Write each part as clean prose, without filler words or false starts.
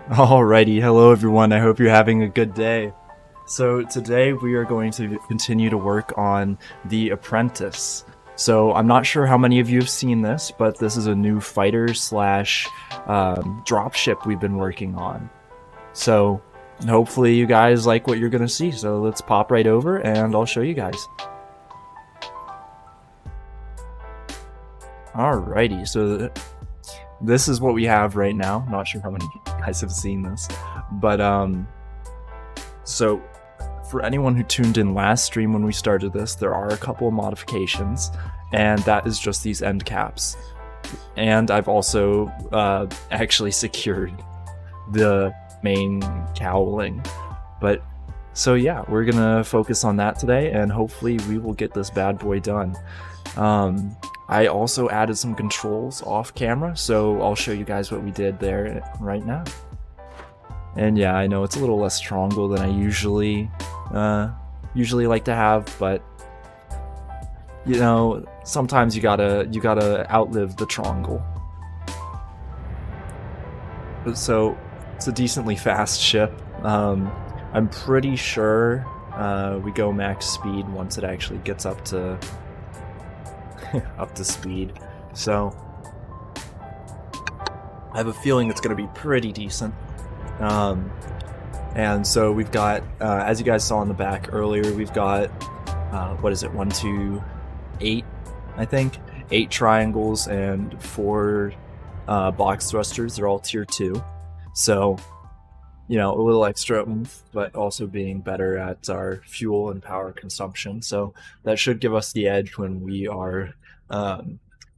Alrighty, hello everyone, I hope you're having a good day. So today we are going to continue to work on the Apprentice. So I'm not sure how many of you have seen this, but this is a new fighter slash dropship we've been working on. So hopefully you guys like what you're gonna see, so let's pop right over and I'll show you guys. Alrighty, so this is what we have right now. Not sure how many of you guys have seen this, but so for anyone who tuned in last stream when we started this, there are a couple of modifications, and that is just these end caps. And I've also actually secured the main cowling. But so yeah, we're gonna focus on that today, and hopefully we will get this bad boy done. I also added some controls off camera, so I'll show you guys what we did there right now. And yeah, I know it's a little less trongle than I usually like to have, but you know, sometimes you gotta outlive the trongle. So it's a decently fast ship. I'm pretty sure we go max speed once it actually gets up to speed. So I have a feeling it's going to be pretty decent. And so we've got, as you guys saw in the back earlier, we've got, what is it, 1, 2, 8, I think? 8 triangles and 4 box thrusters. They're all tier 2. So, you know, a little extra oomph, but also being better at our fuel and power consumption. So that should give us the edge when we are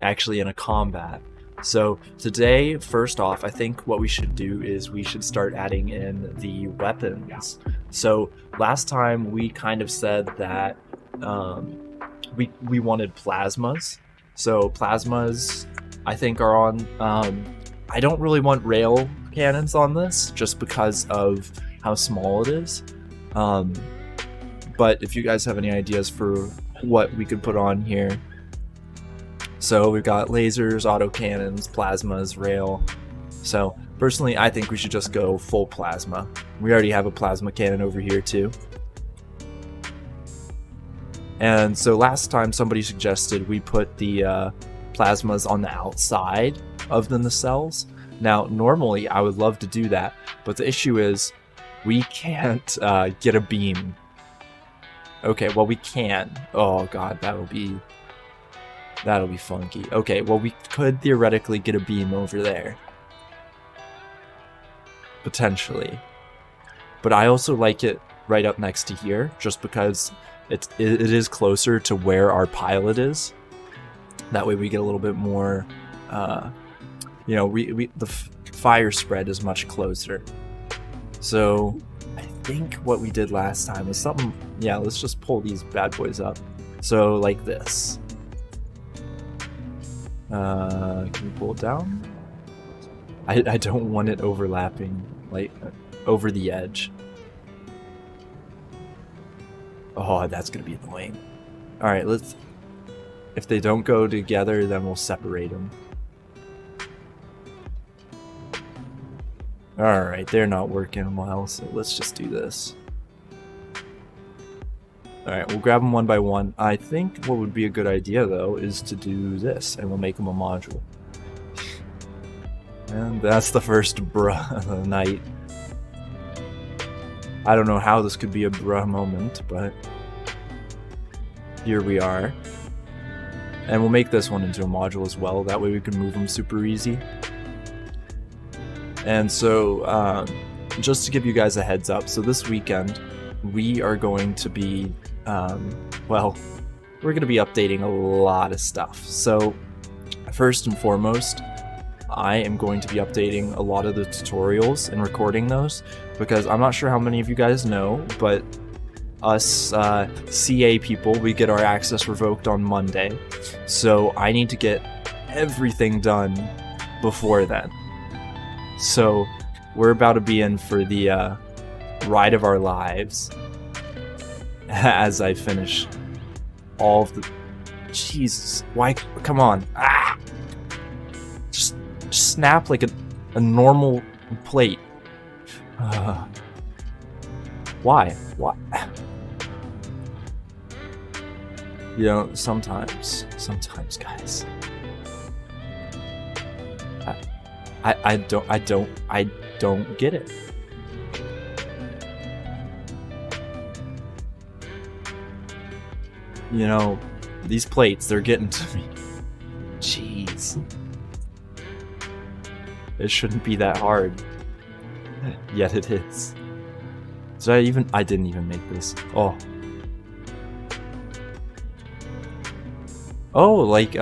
actually in a combat. So today, first off, I think what we should do is we should start adding in the weapons. So last time we kind of said that we wanted plasmas. So plasmas, I think, are on. I don't really want rail cannons on this just because of how small it is. But if you guys have any ideas for what we could put on here. So we've got lasers, autocannons, plasmas, rail. So personally, I think we should just go full plasma. We already have a plasma cannon over here too. And so last time somebody suggested we put the plasmas on the outside of the nacelles. Now, normally I would love to do that, but the issue is we can't get a beam. Okay, well we can. Oh god, that'll be funky. Okay, well we could theoretically get a beam over there. Potentially. But I also like it right up next to here, just because it is closer to where our pilot is. That way we get a little bit more, you know, the fire spread is much closer. So I think what we did last time was something, yeah, let's just pull these bad boys up. So like this. Can we pull it down? I don't want it overlapping, like, over the edge. Oh, that's gonna be annoying. Alright, let's... If they don't go together, then we'll separate them. Alright, they're not working well, so let's just do this. Alright, we'll grab them one by one. I think what would be a good idea, though, is to do this, and we'll make them a module. And that's the first bruh of the night. I don't know how this could be a bruh moment, but here we are. And we'll make this one into a module as well, that way we can move them super easy. And so, just to give you guys a heads up, so this weekend, we are going to be, well, we're going to be updating a lot of stuff. So, first and foremost, I am going to be updating a lot of the tutorials and recording those, because I'm not sure how many of you guys know, but us CA people, we get our access revoked on Monday. So I need to get everything done before then. So we're about to be in for the ride of our lives as I finish all of the... Jesus, why? Come on. Just snap like a normal plate. Why? Why? You know, sometimes, guys. I don't get it. You know, these plates, they're getting to me. Jeez. It shouldn't be that hard. Yet it is. I didn't even make this. Oh. Oh, like,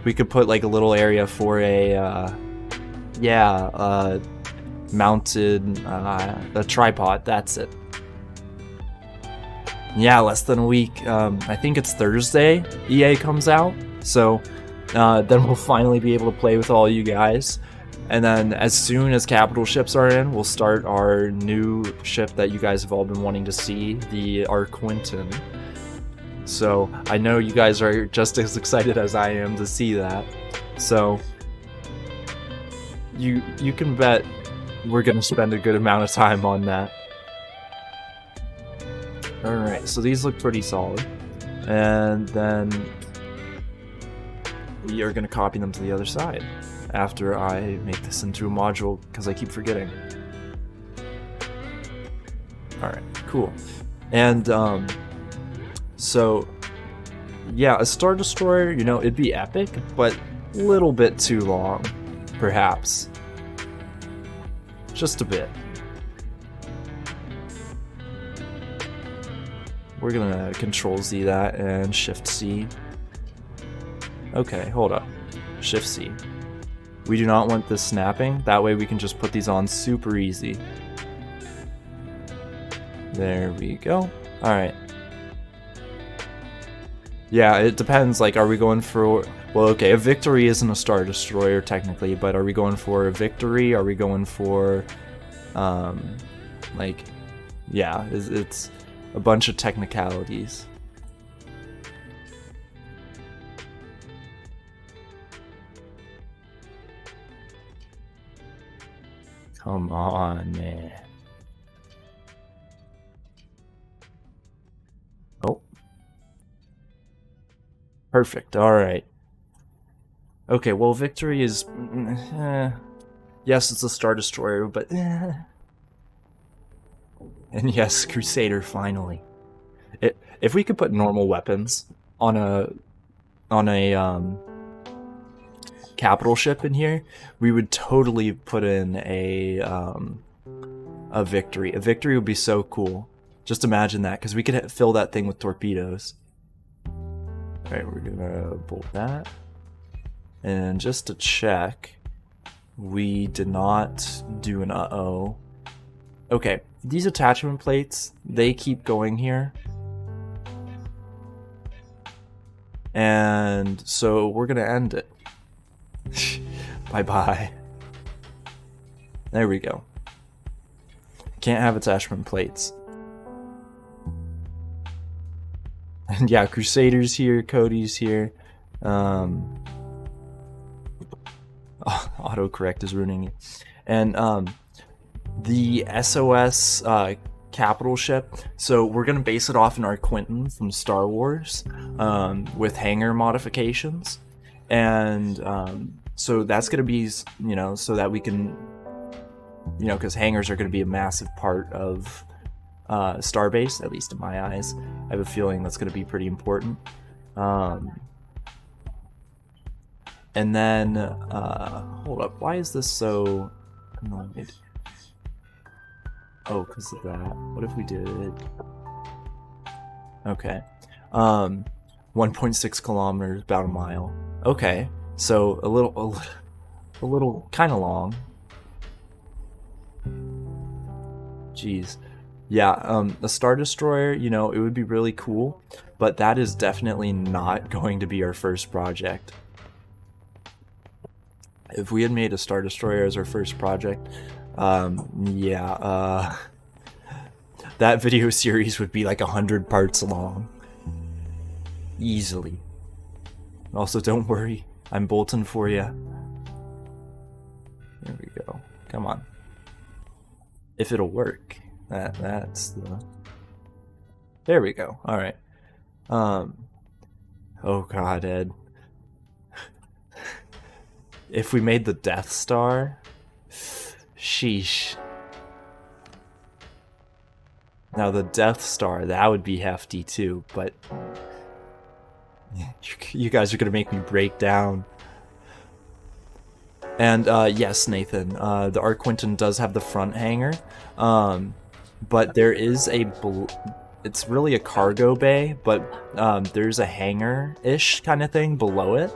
we could put like a little area for a, mounted, a tripod, that's it. Yeah, less than a week. I think it's Thursday EA comes out, so then we'll finally be able to play with all you guys. And then as soon as capital ships are in, we'll start our new ship that you guys have all been wanting to see, the Quinton. So I know you guys are just as excited as I am to see that. So you can bet we're gonna spend a good amount of time on that. Alright, so these look pretty solid. And then we are gonna copy them to the other side after I make this into a module, because I keep forgetting. Alright, cool. And so yeah, a Star Destroyer, you know, it'd be epic, but a little bit too long, perhaps. Just a bit. We're gonna Control Z that and Shift C. Okay, hold up. Shift C. We do not want this snapping. That way we can just put these on super easy. There we go. Alright. Yeah, it depends. Like, are we going for... Well, okay, a Victory isn't a Star Destroyer technically, but are we going for a Victory? Are we going for... like... Yeah, it's a bunch of technicalities. Come on, man. Oh. Perfect, alright. Okay, well, Victory is... yes, it's a Star Destroyer, but... And yes, Crusader, finally. If we could put normal weapons on a capital ship in here, we would totally put in a Victory. A Victory would be so cool. Just imagine that, because we could fill that thing with torpedoes. Alright, we're gonna bolt that. And just to check, we did not do an uh-oh. Okay, these attachment plates, they keep going here. And so we're gonna end it. Bye-bye. There we go. Can't have attachment plates. And yeah, Crusader's here, Cody's here. Autocorrect is ruining it. And the SOS capital ship, so we're gonna base it off in our Quinton from Star Wars, with hangar modifications. And so that's gonna be, you know, so that we can, you know, because hangars are gonna be a massive part of STARBASE, at least in my eyes. I have a feeling that's gonna be pretty important. And then, hold up, why is this so annoyed? Oh, because of that. What if we did... Okay. 1.6 kilometers, about a mile. Okay, so a little kind of long. Jeez. Yeah, a Star Destroyer, you know, it would be really cool, but that is definitely not going to be our first project. If we had made a Star Destroyer as our first project, that video series would be like 100 parts long. Easily. Also, don't worry, I'm bolting for you. There we go. Come on. if it'll work. That's the... There we go. All right. Oh God, Ed. If we made the Death Star, sheesh. Now the Death Star, that would be hefty too, but you guys are gonna make me break down. And yes, Nathan, the Arc Quinton does have the front hangar, but there is a... It's really a cargo bay, but there's a hangar-ish kind of thing below it,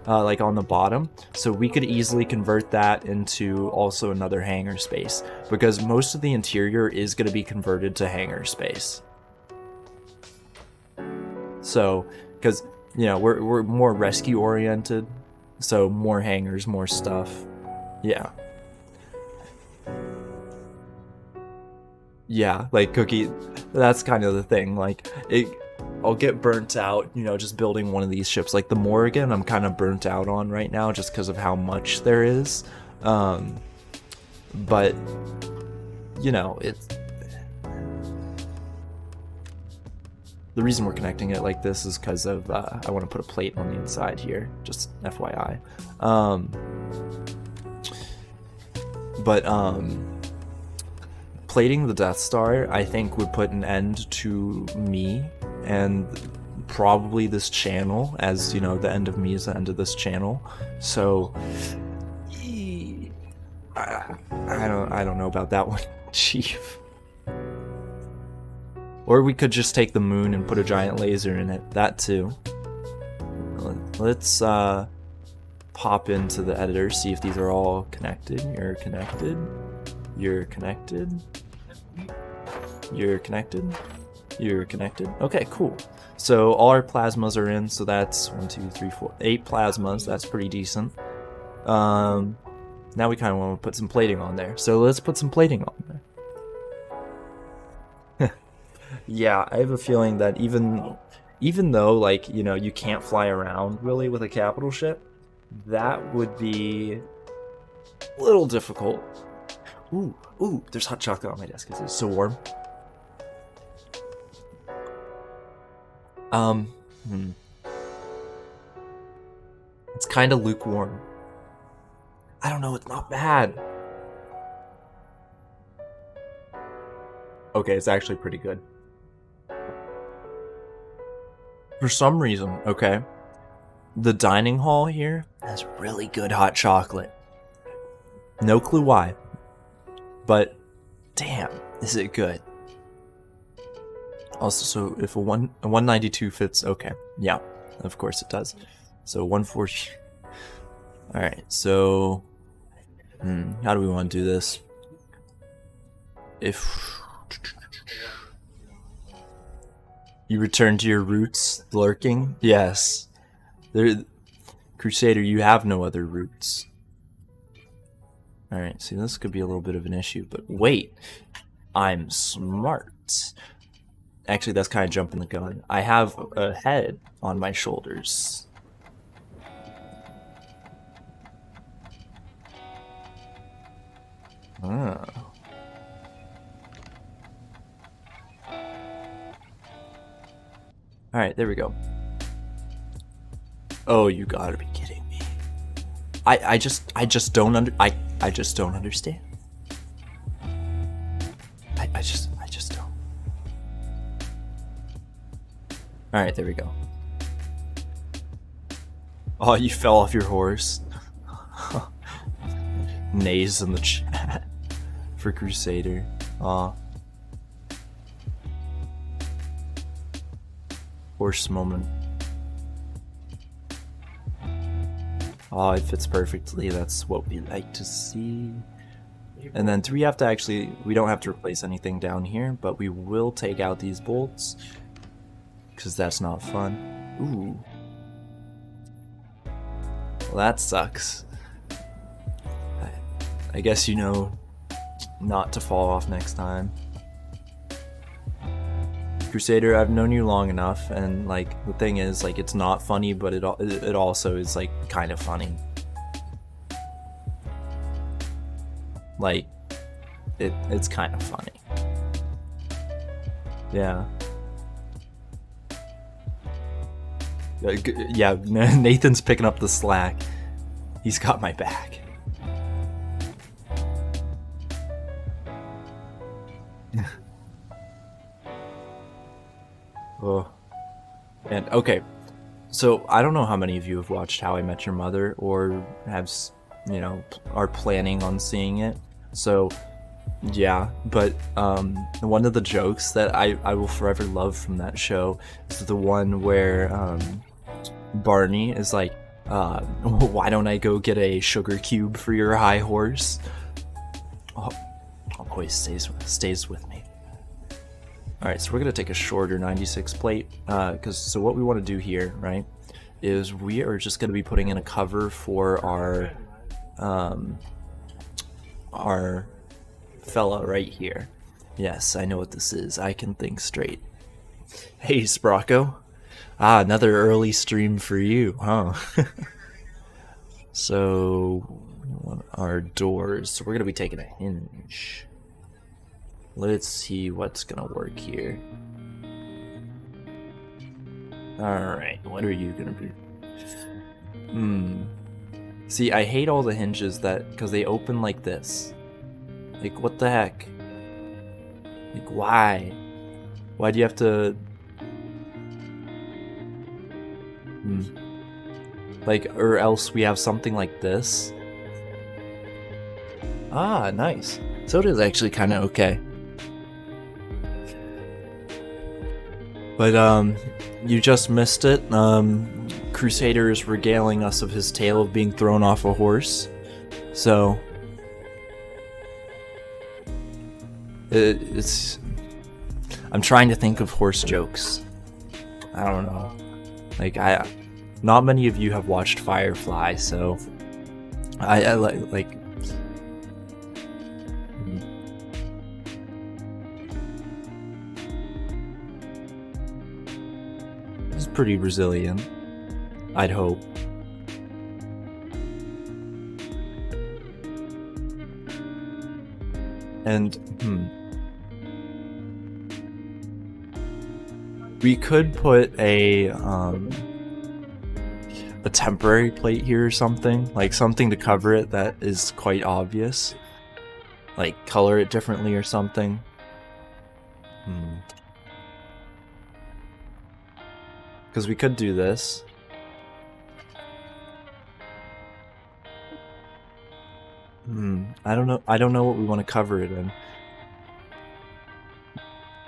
like on the bottom. So we could easily convert that into also another hangar space, because most of the interior is going to be converted to hangar space. So, because, you know, we're more rescue-oriented, so more hangars, more stuff. Yeah. Yeah, like Cookie, that's kind of the thing. Like, I'll get burnt out, you know, just building one of these ships. Like the Morrigan, I'm kind of burnt out on right now just because of how much there is. But, you know, it's... The reason we're connecting it like this is because of, I want to put a plate on the inside here, just FYI. Plating the Death Star, I think, would put an end to me and probably this channel, as, you know, the end of me is the end of this channel. So, I don't know about that one, Chief. Or we could just take the moon and put a giant laser in it. That too. Let's pop into the editor, see if these are all connected. You're connected. You're connected. You're connected. You're connected. Okay, cool. So all our plasmas are in, so that's 1, 2, 3, 4, 8 plasmas. That's pretty decent. Now we kind of want to put some plating on there. So let's put some plating on there. Yeah, I have a feeling that even though, like, you know, you can't fly around really with a capital ship, that would be a little difficult. Ooh, there's hot chocolate on my desk. It's so warm. It's kind of lukewarm. I don't know, it's not bad. Okay, it's actually pretty good. For some reason, okay, the dining hall here has really good hot chocolate. No clue why, but damn, is it good. Also, so if a 192 fits, okay, yeah, of course it does. So 140. All right, so how do we want to do this? If you return to your roots, lurking? Yes. Crusader, you have no other roots. Alright, see, this could be a little bit of an issue, but wait. I'm smart. Actually, that's kind of jumping the gun. I have a head on my shoulders. Ah. Alright, there we go. Oh, you gotta be kidding me. I just don't understand. I just don't. Alright, there we go. Oh, you fell off your horse. Nays in the chat for Crusader. Aw. Horse moment. Oh, it fits perfectly. That's what we like to see. And then we have to actually, we don't have to replace anything down here, but we will take out these bolts because that's not fun. Ooh. Well, that sucks. I guess you know not to fall off next time. Crusader, I've known you long enough, and like the thing is, like, it's not funny, but it also is like kind of funny. Like, it's kind of funny. Yeah. Yeah, Nathan's picking up the slack. He's got my back. Oh. And okay, so I don't know how many of you have watched How I Met Your Mother or have, you know, are planning on seeing it. So yeah, but one of the jokes that I will forever love from that show is the one where Barney is like, why don't I go get a sugar cube for your high horse? Oh, always stays with me. Alright, so we're going to take a shorter 96 plate, so what we want to do here, right, is we are just going to be putting in a cover for our fella right here. Yes, I know what this is. I can think straight. Hey, Sprocko. Ah, another early stream for you, huh? So, our doors. So we're going to be taking a hinge. Let's see what's going to work here. Alright, what are you going to be? See, I hate all the hinges because they open like this. Like, what the heck? Like, why? Why do you have to... Like, or else we have something like this. Ah, nice. So it is actually kind of okay. But, you just missed it. Crusader is regaling us of his tale of being thrown off a horse. So... I'm trying to think of horse jokes. I don't know. Like, not many of you have watched Firefly, so I like it's pretty resilient, I'd hope. And we could put a temporary plate here or something, like something to cover it that is quite obvious, like color it differently or something. Because we could do this. I don't know what we want to cover it in.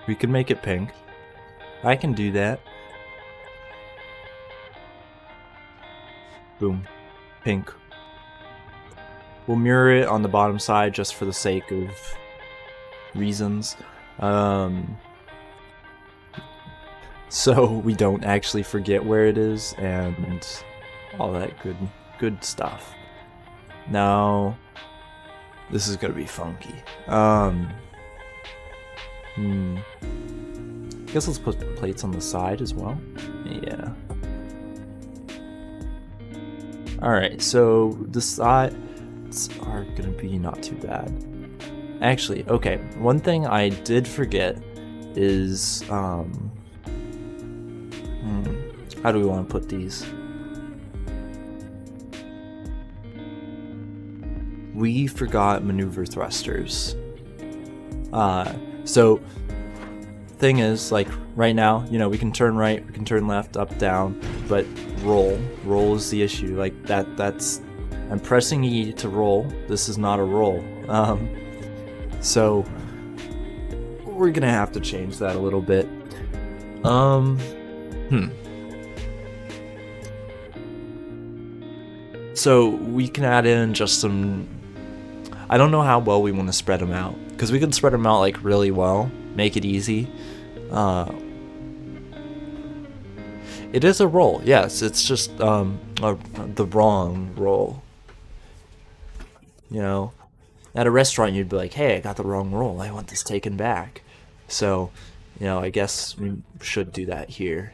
We could make it pink. I can do that. Boom. Pink. We'll mirror it on the bottom side just for the sake of reasons. So we don't actually forget where it is and all that good stuff. Now, this is gonna be funky. Guess let's put plates on the side as well. Yeah. Alright, so the sides are gonna be not too bad. Actually, okay, one thing I did forget is, how do we want to put these? We forgot maneuver thrusters. So thing is, like right now, you know, we can turn right, we can turn left, up, down, but roll is the issue. Like that's I'm pressing E to roll. This is not a roll. So we're gonna have to change that a little bit. So we can add in just some, I don't know how well we want to spread them out, because we can spread them out like really well, make it easy. It is a roll, yes, it's just the wrong roll. You know, at a restaurant you'd be like, hey, I got the wrong roll, I want this taken back. So, you know, I guess we should do that here.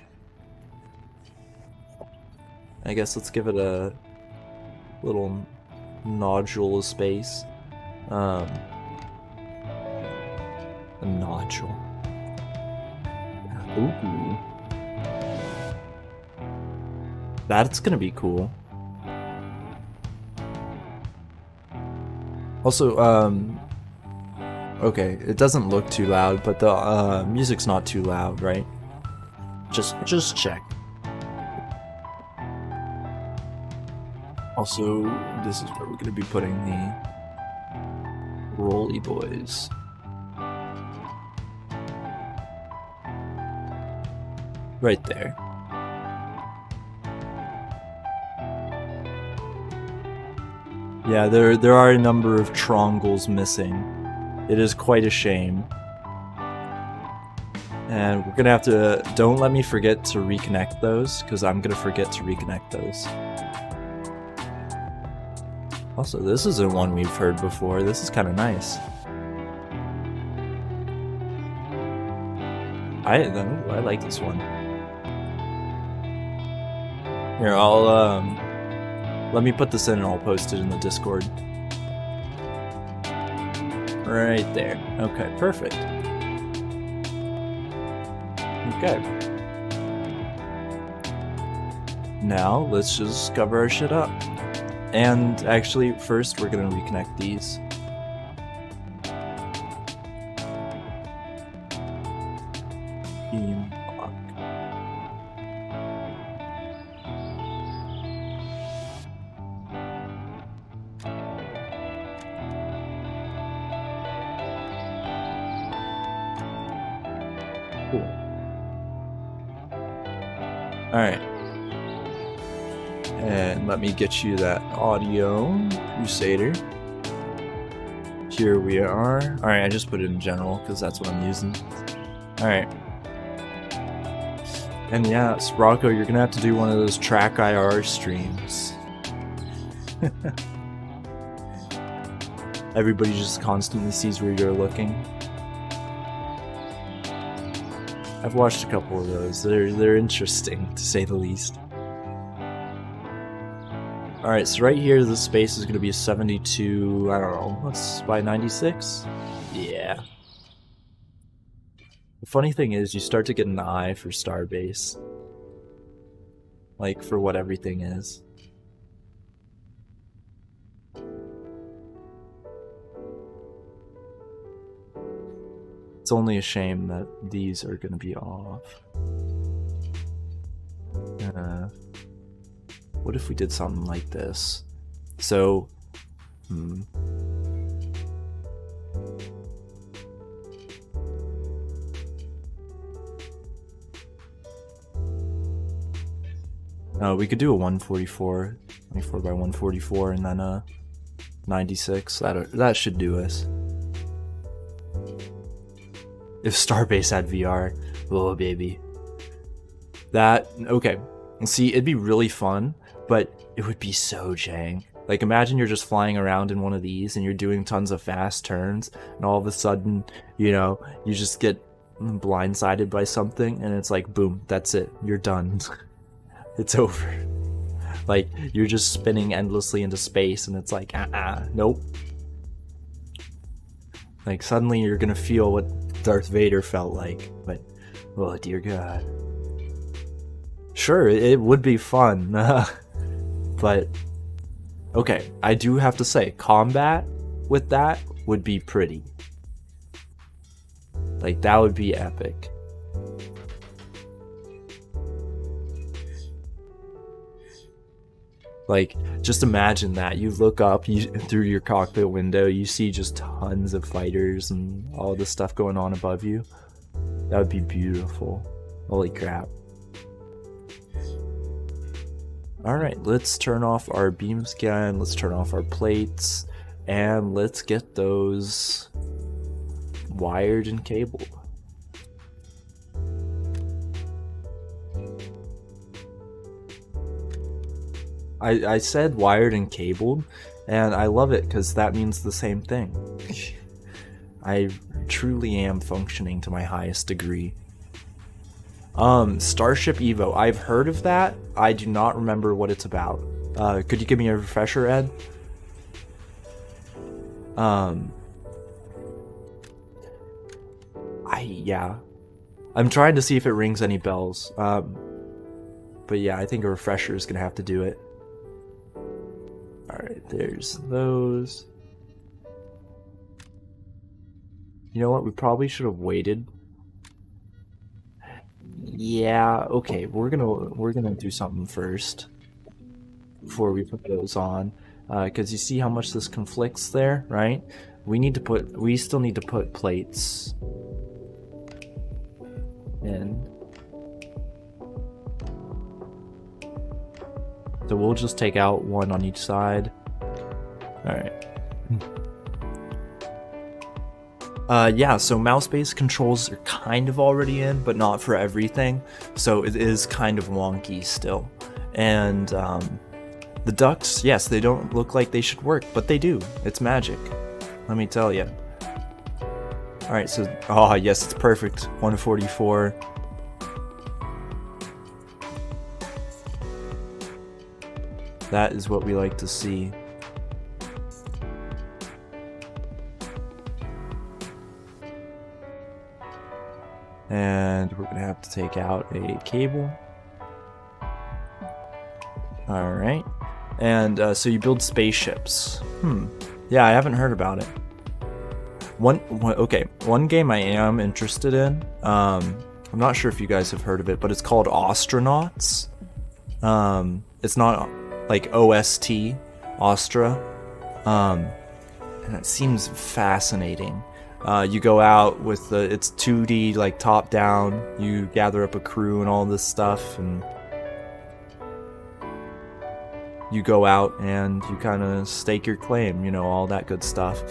I guess let's give it a little nodule of space. A nodule. Ooh. That's gonna be cool. Also, okay, it doesn't look too loud, but the music's not too loud, right? Just check. Also, this is where we're gonna be putting the Rolly Boys. Right there. Yeah, there are a number of trongles missing. It is quite a shame. And we're gonna have to... Don't let me forget to reconnect those, because I'm gonna forget to reconnect those. Also, this isn't one we've heard before. This is kind of nice. I like this one. Here, I'll let me put this in and I'll post it in the Discord. Right there. Okay, perfect. Okay. Now, let's just cover our shit up. And actually, first we're gonna reconnect these. Beam block. Cool. Alright. And let me get you that audio, Crusader. Here we are. Alright, I just put it in general because that's what I'm using. Alright. And yeah, Sprocko, you're gonna have to do one of those track IR streams. Everybody just constantly sees where you're looking. I've watched a couple of those. They're interesting, to say the least. Alright, so right here, the space is going to be 72, I don't know, what's by 96? Yeah. The funny thing is, you start to get an eye for STARBASE. Like, for what everything is. It's only a shame that these are going to be off. What if we did something like this? So, we could do a 144, 24 by 144, and then a 96. That should do us. If STARBASE had VR, oh baby. Okay. See, it'd be really fun, but it would be so jank. Like, imagine you're just flying around in one of these and you're doing tons of fast turns, and all of a sudden, you know, you just get blindsided by something, and it's like, boom, that's it. You're done. It's over. Like, you're just spinning endlessly into space, and it's like, nope. Like, suddenly you're gonna feel what Darth Vader felt like, but, oh dear God. Sure, it would be fun, but, okay, I do have to say, combat with that would be pretty. Like, that would be epic. Like, just imagine that. You look up through your cockpit window, you see just tons of fighters and all this stuff going on above you. That would be beautiful. Holy crap. Alright, let's turn off our beam scan, let's turn off our plates, and let's get those wired and cabled. I said wired and cabled, and I love it because that means the same thing. I truly am functioning to my highest degree. Starship Evo. I've heard of that. I do not remember what it's about. Could you give me a refresher, Ed? Yeah. I'm trying to see if it rings any bells. But yeah, I think a refresher is gonna have to do it. Alright, there's those. You know what? We probably should have waited. Yeah, okay, we're gonna do something first before we put those on. Because you see how much this conflicts there, right? We still need to put plates in. So we'll just take out one on each side. Alright. Yeah, so mouse-based controls are kind of already in, but not for everything. So it is kind of wonky still. And the ducks, yes, they don't look like they should work, but they do. It's magic. Let me tell you. Alright, so, oh yes, it's perfect. 144. That is what we like to see. And we're gonna have to take out a cable. Alright. And so you build spaceships. Yeah, I haven't heard about it. One game I am interested in. I'm not sure if you guys have heard of it, but it's called Astronauts. It's not like OST, Astra. And it seems fascinating. You go out with it's 2D, like top down. You gather up a crew and all this stuff, and you go out and you kind of stake your claim, you know, all that good stuff.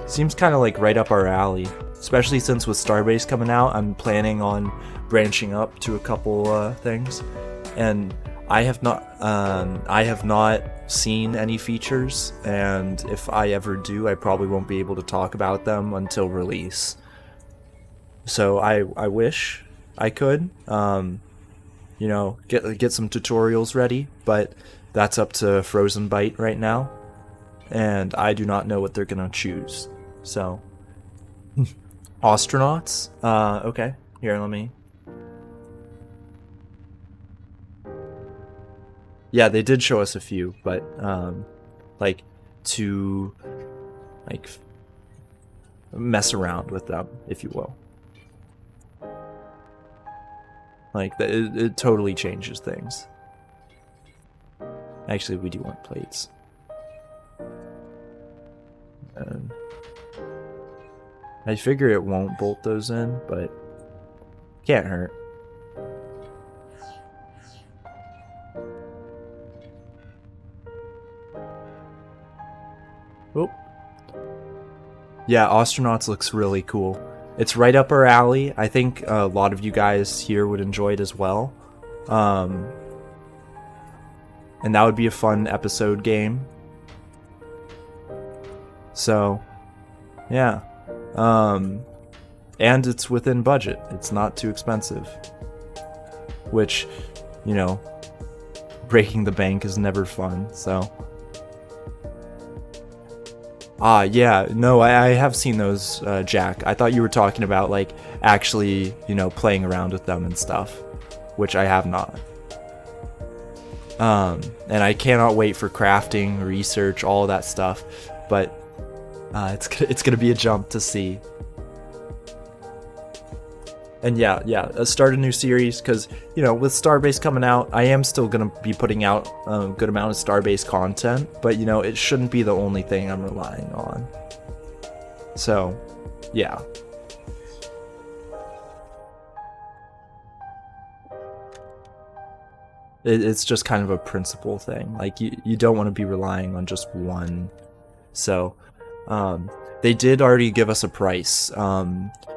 Seems kind of like right up our alley, especially since with STARBASE coming out, I'm planning on branching up to a couple things, and I have not seen any features, and if I ever do, I probably won't be able to talk about them until release. So I wish I could, you know, get some tutorials ready, but that's up to Frozen Byte right now, and I do not know what they're gonna choose. So, Astronauts. Okay, here, let me. Yeah, they did show us a few, but like to like mess around with them, if you will. Like it totally changes things. Actually, we do want plates. I figure it won't bolt those in, but can't hurt. Oh. Yeah, Astronauts looks really cool. It's right up our alley. I think a lot of you guys here would enjoy it as well. And that would be a fun episode game. So, yeah. And it's within budget. It's not too expensive. Which, you know, breaking the bank is never fun, so. Yeah, no, I have seen those, Jack. I thought you were talking about, like, actually, you know, playing around with them and stuff, which I have not. And I cannot wait for crafting, research, all of that stuff, but it's gonna be a jump to see. And yeah, start a new series, because, you know, with STARBASE coming out, I am still going to be putting out a good amount of STARBASE content, but, you know, it shouldn't be the only thing I'm relying on. So, yeah. It's just kind of a principle thing. Like, you don't want to be relying on just one. So, they did already give us a price.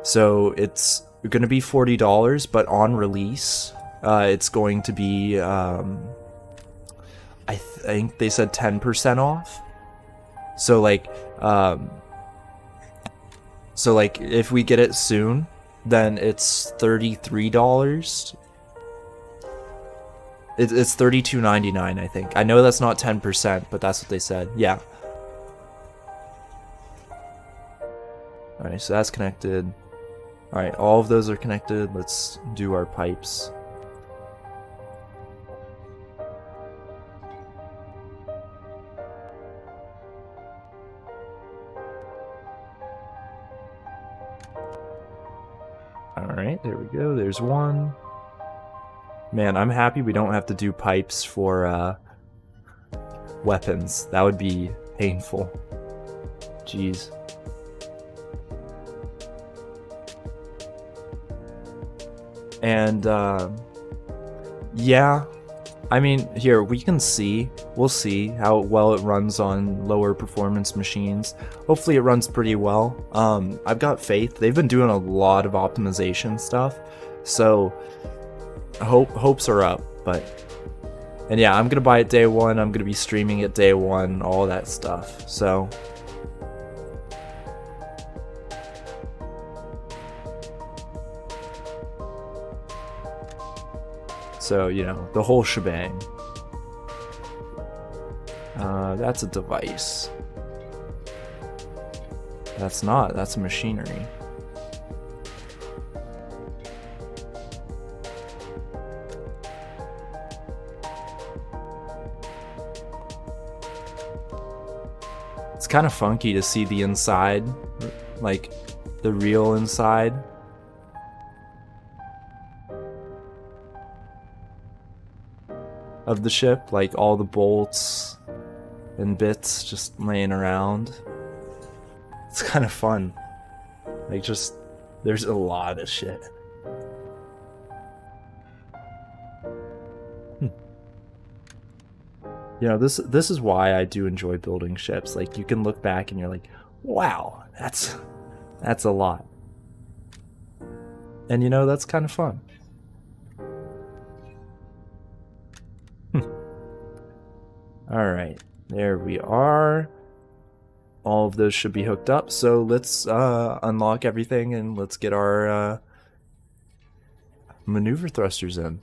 So it's going to be $40, but on release, it's going to be, I think they said 10% off. So like, if we get it soon, then it's $33. It's $32.99, I think. I know that's not 10%, but that's what they said. Yeah. Alright, so that's connected. Alright, all of those are connected. Let's do our pipes. Alright, there we go. There's one. Man, I'm happy we don't have to do pipes for weapons. That would be painful. Jeez. And yeah, I mean, here we can see, we'll see how well it runs on lower performance machines. Hopefully it runs pretty well. I've got faith. They've been doing a lot of optimization stuff, so hopes are up. And yeah, I'm gonna buy it day one. I'm gonna be streaming it day one, all that stuff. So you know, the whole shebang. That's a device. That's not, that's a machinery. It's kind of funky to see the inside, like the real inside. Of the ship, like all the bolts and bits just laying around. It's kind of fun. Like, just, there's a lot of shit. You know, this is why I do enjoy building ships. Like, you can look back and you're like, wow, that's a lot. And you know, that's kind of fun. Alright, there we are. All of those should be hooked up, so let's unlock everything and let's get our maneuver thrusters in.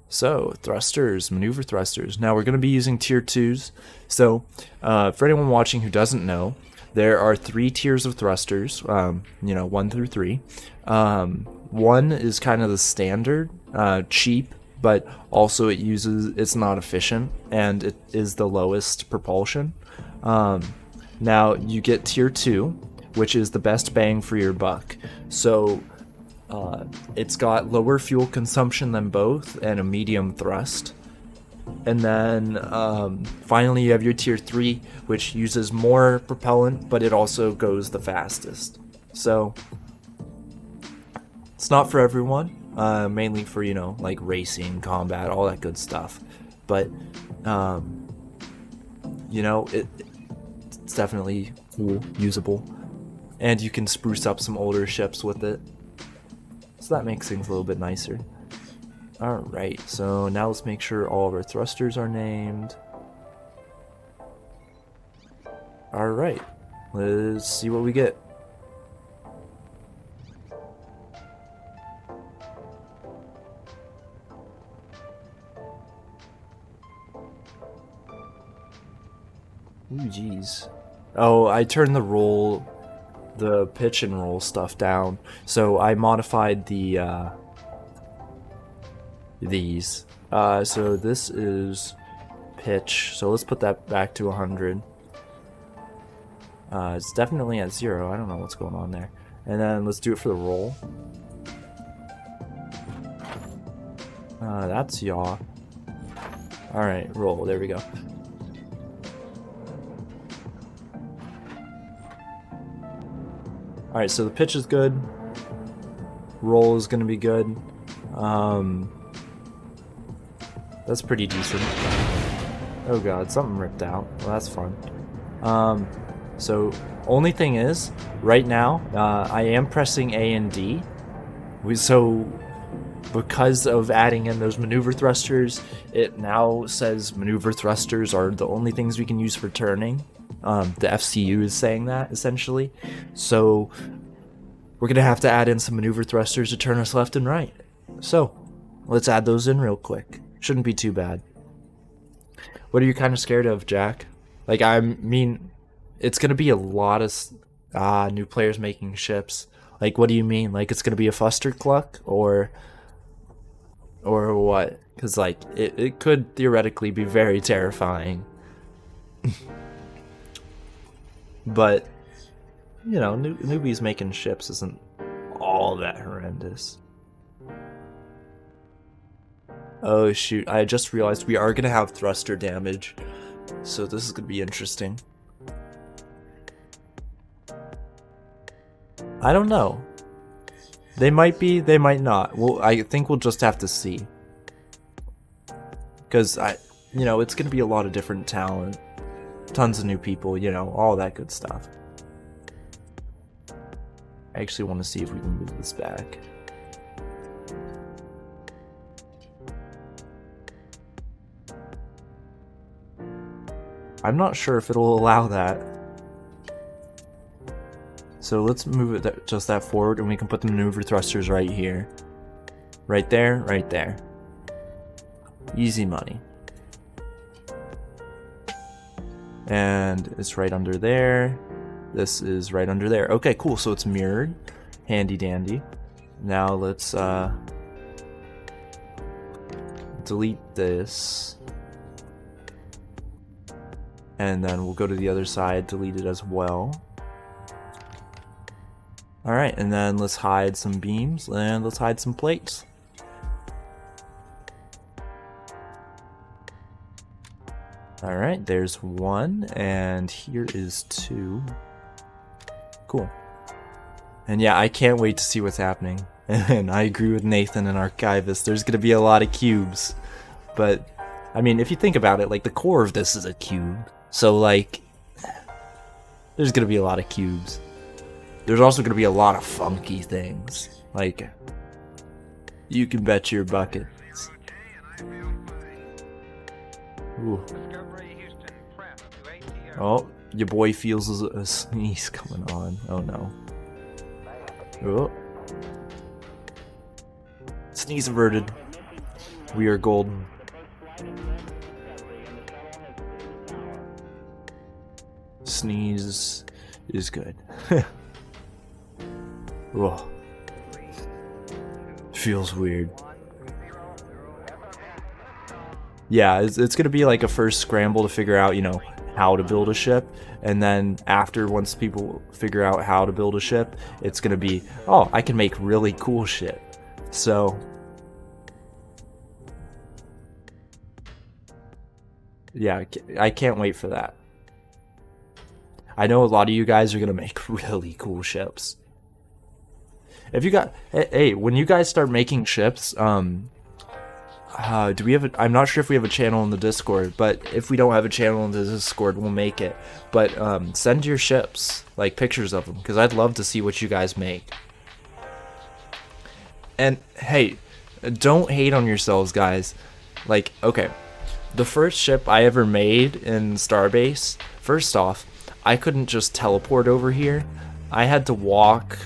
So, thrusters, maneuver thrusters. Now we're going to be using tier 2s. So, for anyone watching who doesn't know, there are 3 tiers of thrusters, you know, 1 through 3. 1 is kind of the standard, cheap, but also it's not efficient, and it is the lowest propulsion. Now you get tier 2, which is the best bang for your buck. So it's got lower fuel consumption than both and a medium thrust. And then finally you have your tier 3, which uses more propellant, but it also goes the fastest. So it's not for everyone. Mainly for, you know, like racing, combat, all that good stuff. But, you know, it's definitely cool, usable. And you can spruce up some older ships with it. So that makes things a little bit nicer. Alright, so now let's make sure all of our thrusters are named. Alright, let's see what we get. Ooh, jeez. Oh, I turned the pitch and roll stuff down. So I modified these. So this is pitch. So let's put that back to 100. It's definitely at 0. I don't know what's going on there. And then let's do it for the roll. That's yaw. Alright, roll. There we go. Alright, so the pitch is good. Roll is going to be good. That's pretty decent. Oh god, something ripped out. Well, that's fun. So, only thing is, right now, I am pressing A and D. So, because of adding in those maneuver thrusters, it now says maneuver thrusters are the only things we can use for turning. The FCU is saying that, essentially. So, we're going to have to add in some maneuver thrusters to turn us left and right. So, let's add those in real quick. Shouldn't be too bad. What are you kind of scared of, Jack? Like, I mean, it's going to be a lot of Ah, new players making ships. Like, what do you mean? Like, it's gonna be a Fustercluck, or what? Because like, it could theoretically be very terrifying. But you know, newbies making ships isn't all that horrendous. Oh shoot, I just realized we are gonna have thruster damage, so this is gonna be interesting. I don't know. They might be, they might not. Well, I think we'll just have to see. Because you know, it's gonna be a lot of different talent. Tons of new people, you know, all that good stuff. I actually want to see if we can move this back. I'm not sure if it'll allow that. So let's move it just that forward, and we can put the maneuver thrusters right here. Right there, right there. Easy money. And it's right under there. This is right under there. Okay, cool. So it's mirrored. Handy dandy. Now let's delete this. And then we'll go to the other side, delete it as well. Alright, and then let's hide some beams, and let's hide some plates. Alright, there's one, and here is two. Cool. And yeah, I can't wait to see what's happening. And I agree with Nathan and Archivist, there's gonna be a lot of cubes. But, I mean, if you think about it, like, the core of this is a cube. So, like, there's gonna be a lot of cubes. There's also gonna be a lot of funky things. Like, you can bet your buckets. Ooh. Oh, your boy feels a sneeze coming on. Oh no. Oh. Sneeze averted. We are golden. Sneeze is good. Whoa. Feels weird. Yeah, it's gonna be like a first scramble to figure out, you know, how to build a ship, and then after, once people figure out how to build a ship, it's gonna be, oh, I can make really cool shit. So yeah, I can't wait for that. I know a lot of you guys are gonna make really cool ships. If you got, hey, when you guys start making ships, do we have I'm not sure if we have a channel in the Discord, but if we don't have a channel in the Discord, we'll make it. But send your ships, like pictures of them, because I'd love to see what you guys make. And hey, don't hate on yourselves, guys. Like, okay, the first ship I ever made in Starbase, first off, I couldn't just teleport over here. I had to walk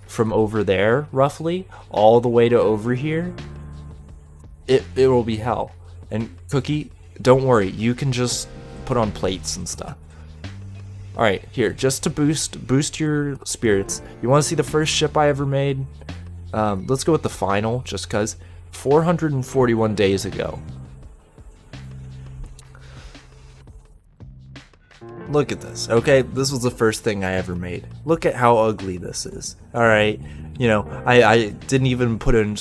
from over there, roughly, all the way to over here. It will be hell. And Cookie, don't worry, you can just put on plates and stuff. Alright, here, just to boost your spirits. You want to see the first ship I ever made? Let's go with the final, just cause 441 days ago. Look at this, okay? This was the first thing I ever made. Look at how ugly this is. Alright, you know, I didn't even put in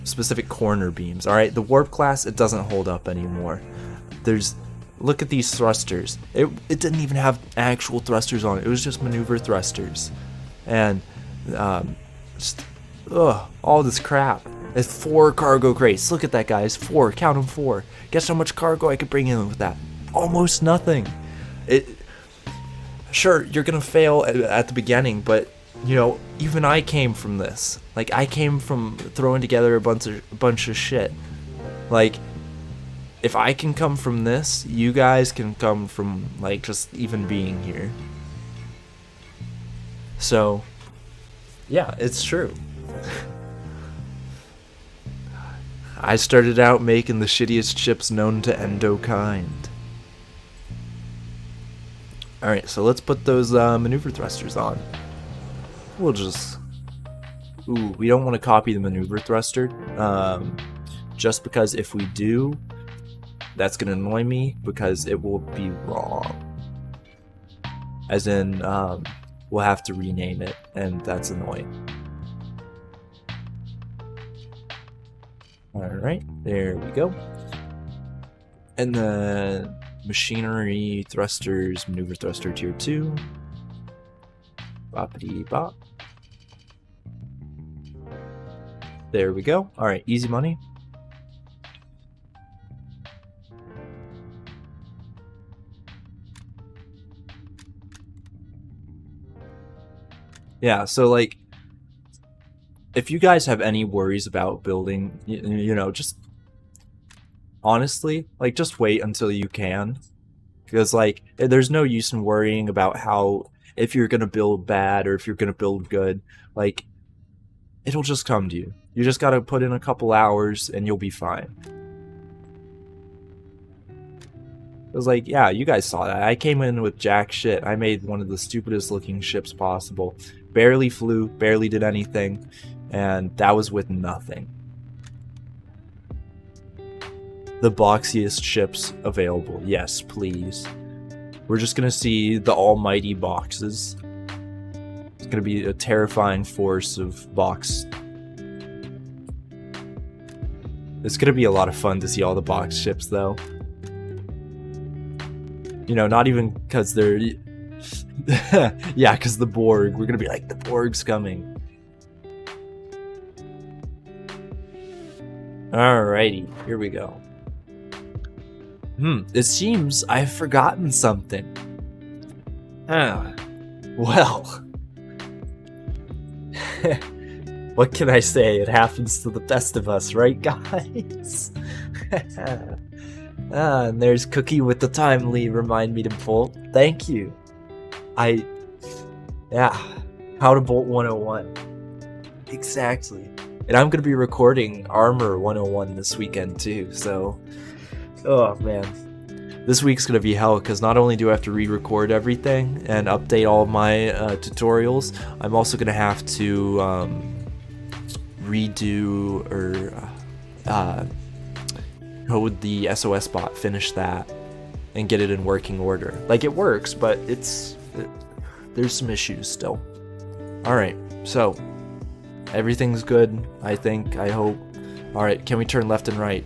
specific corner beams. Alright, the warp class, it doesn't hold up anymore. Look at these thrusters. It didn't even have actual thrusters on it. It was just maneuver thrusters. And, all this crap. It's 4 cargo crates. Look at that, guys. 4. Count them, 4. Guess how much cargo I could bring in with that? Almost nothing. Sure, you're gonna fail at the beginning, but you know, even I came from this. Like, I came from throwing together a bunch of shit. Like, if I can come from this, you guys can come from, like, just even being here. So, yeah, it's true. I started out making the shittiest ships known to Endokind. Alright, so let's put those maneuver thrusters on. We'll just... Ooh, we don't want to copy the maneuver thruster. Just because if we do, that's going to annoy me because it will be wrong. As in, we'll have to rename it, and that's annoying. Alright, there we go. And then machinery thrusters, maneuver thruster tier 2. Boppity bop. There we go. Alright, easy money. Yeah, so like, if you guys have any worries about building, you know, just honestly, like, just wait until you can. Because, like, there's no use in worrying about how, if you're gonna build bad or if you're gonna build good. Like, it'll just come to you. You just gotta put in a couple hours and you'll be fine. It was like, yeah, you guys saw that. I came in with jack shit. I made one of the stupidest looking ships possible. Barely flew, barely did anything, and that was with nothing. The boxiest ships available. Yes, please. We're just gonna see the almighty boxes. It's gonna be a terrifying force of box. It's gonna be a lot of fun to see all the box ships, though. You know, not even because they're... yeah, because the Borg. We're gonna be like, the Borg's coming. Alrighty, here we go. It seems I've forgotten something. Well. What can I say? It happens to the best of us, right, guys? And there's Cookie with the timely remind me to bolt. Thank you. Yeah. How to bolt 101. Exactly. And I'm going to be recording Armor 101 this weekend too, so... Oh, man. This week's going to be hell, because not only do I have to re-record everything and update all of my tutorials, I'm also going to have to redo or code the SOS bot, finish that, and get it in working order. Like, it works, but there's some issues still. Alright, so, everything's good, I think, I hope. Alright, can we turn left and right?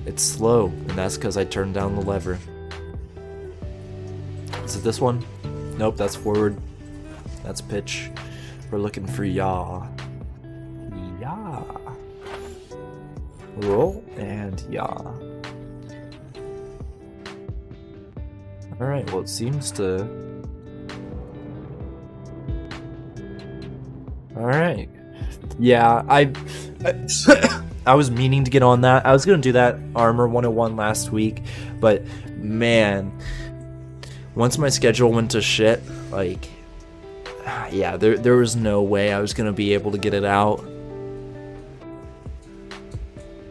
It's slow, and that's because I turned down the lever. Is it this one? Nope, that's forward. That's pitch. We're looking for yaw. Yaw. Roll and yaw. Alright, well, it seems to... Alright. Yeah, I was meaning to get on that. I was going to do that Armor 101 last week, but man, once my schedule went to shit, like, yeah, there was no way I was going to be able to get it out.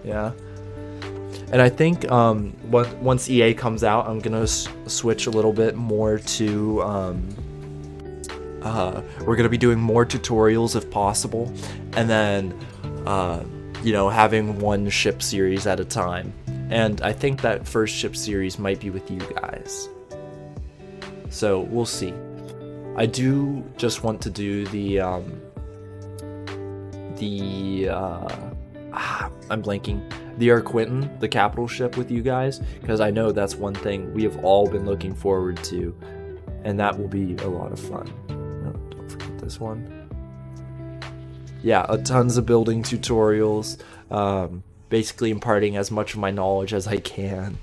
Yeah. And I think once EA comes out, I'm going to switch a little bit more to... we're going to be doing more tutorials if possible, and then... you know, having one ship series at a time. And I think that first ship series might be with you guys. So, we'll see. I do just want to do I'm blanking. The Arquitton, the capital ship with you guys, because I know that's one thing we have all been looking forward to, and that will be a lot of fun. No, don't forget this one. Yeah, tons of building tutorials, basically imparting as much of my knowledge as I can,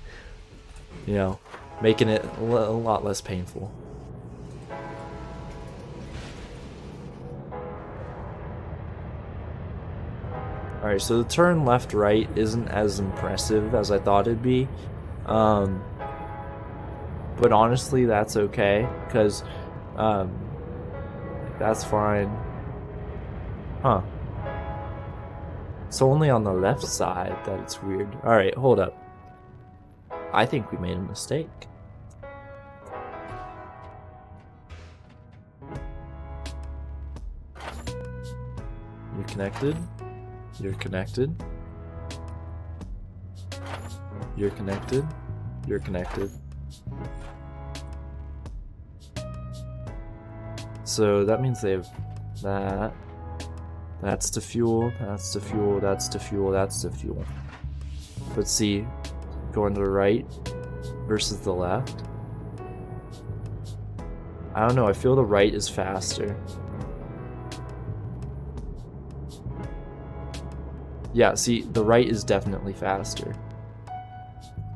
you know, making it a lot less painful. Alright, so the turn left-right isn't as impressive as I thought it'd be, but honestly, that's okay, because that's fine. Huh. It's only on the left side that it's weird. Alright, hold up. I think we made a mistake. connected. You're connected. You're connected. You're connected. So that means they have that. That's the fuel, that's the fuel, that's the fuel, that's the fuel. But see, going to the right versus the left. I don't know, I feel the right is faster. Yeah, see, the right is definitely faster.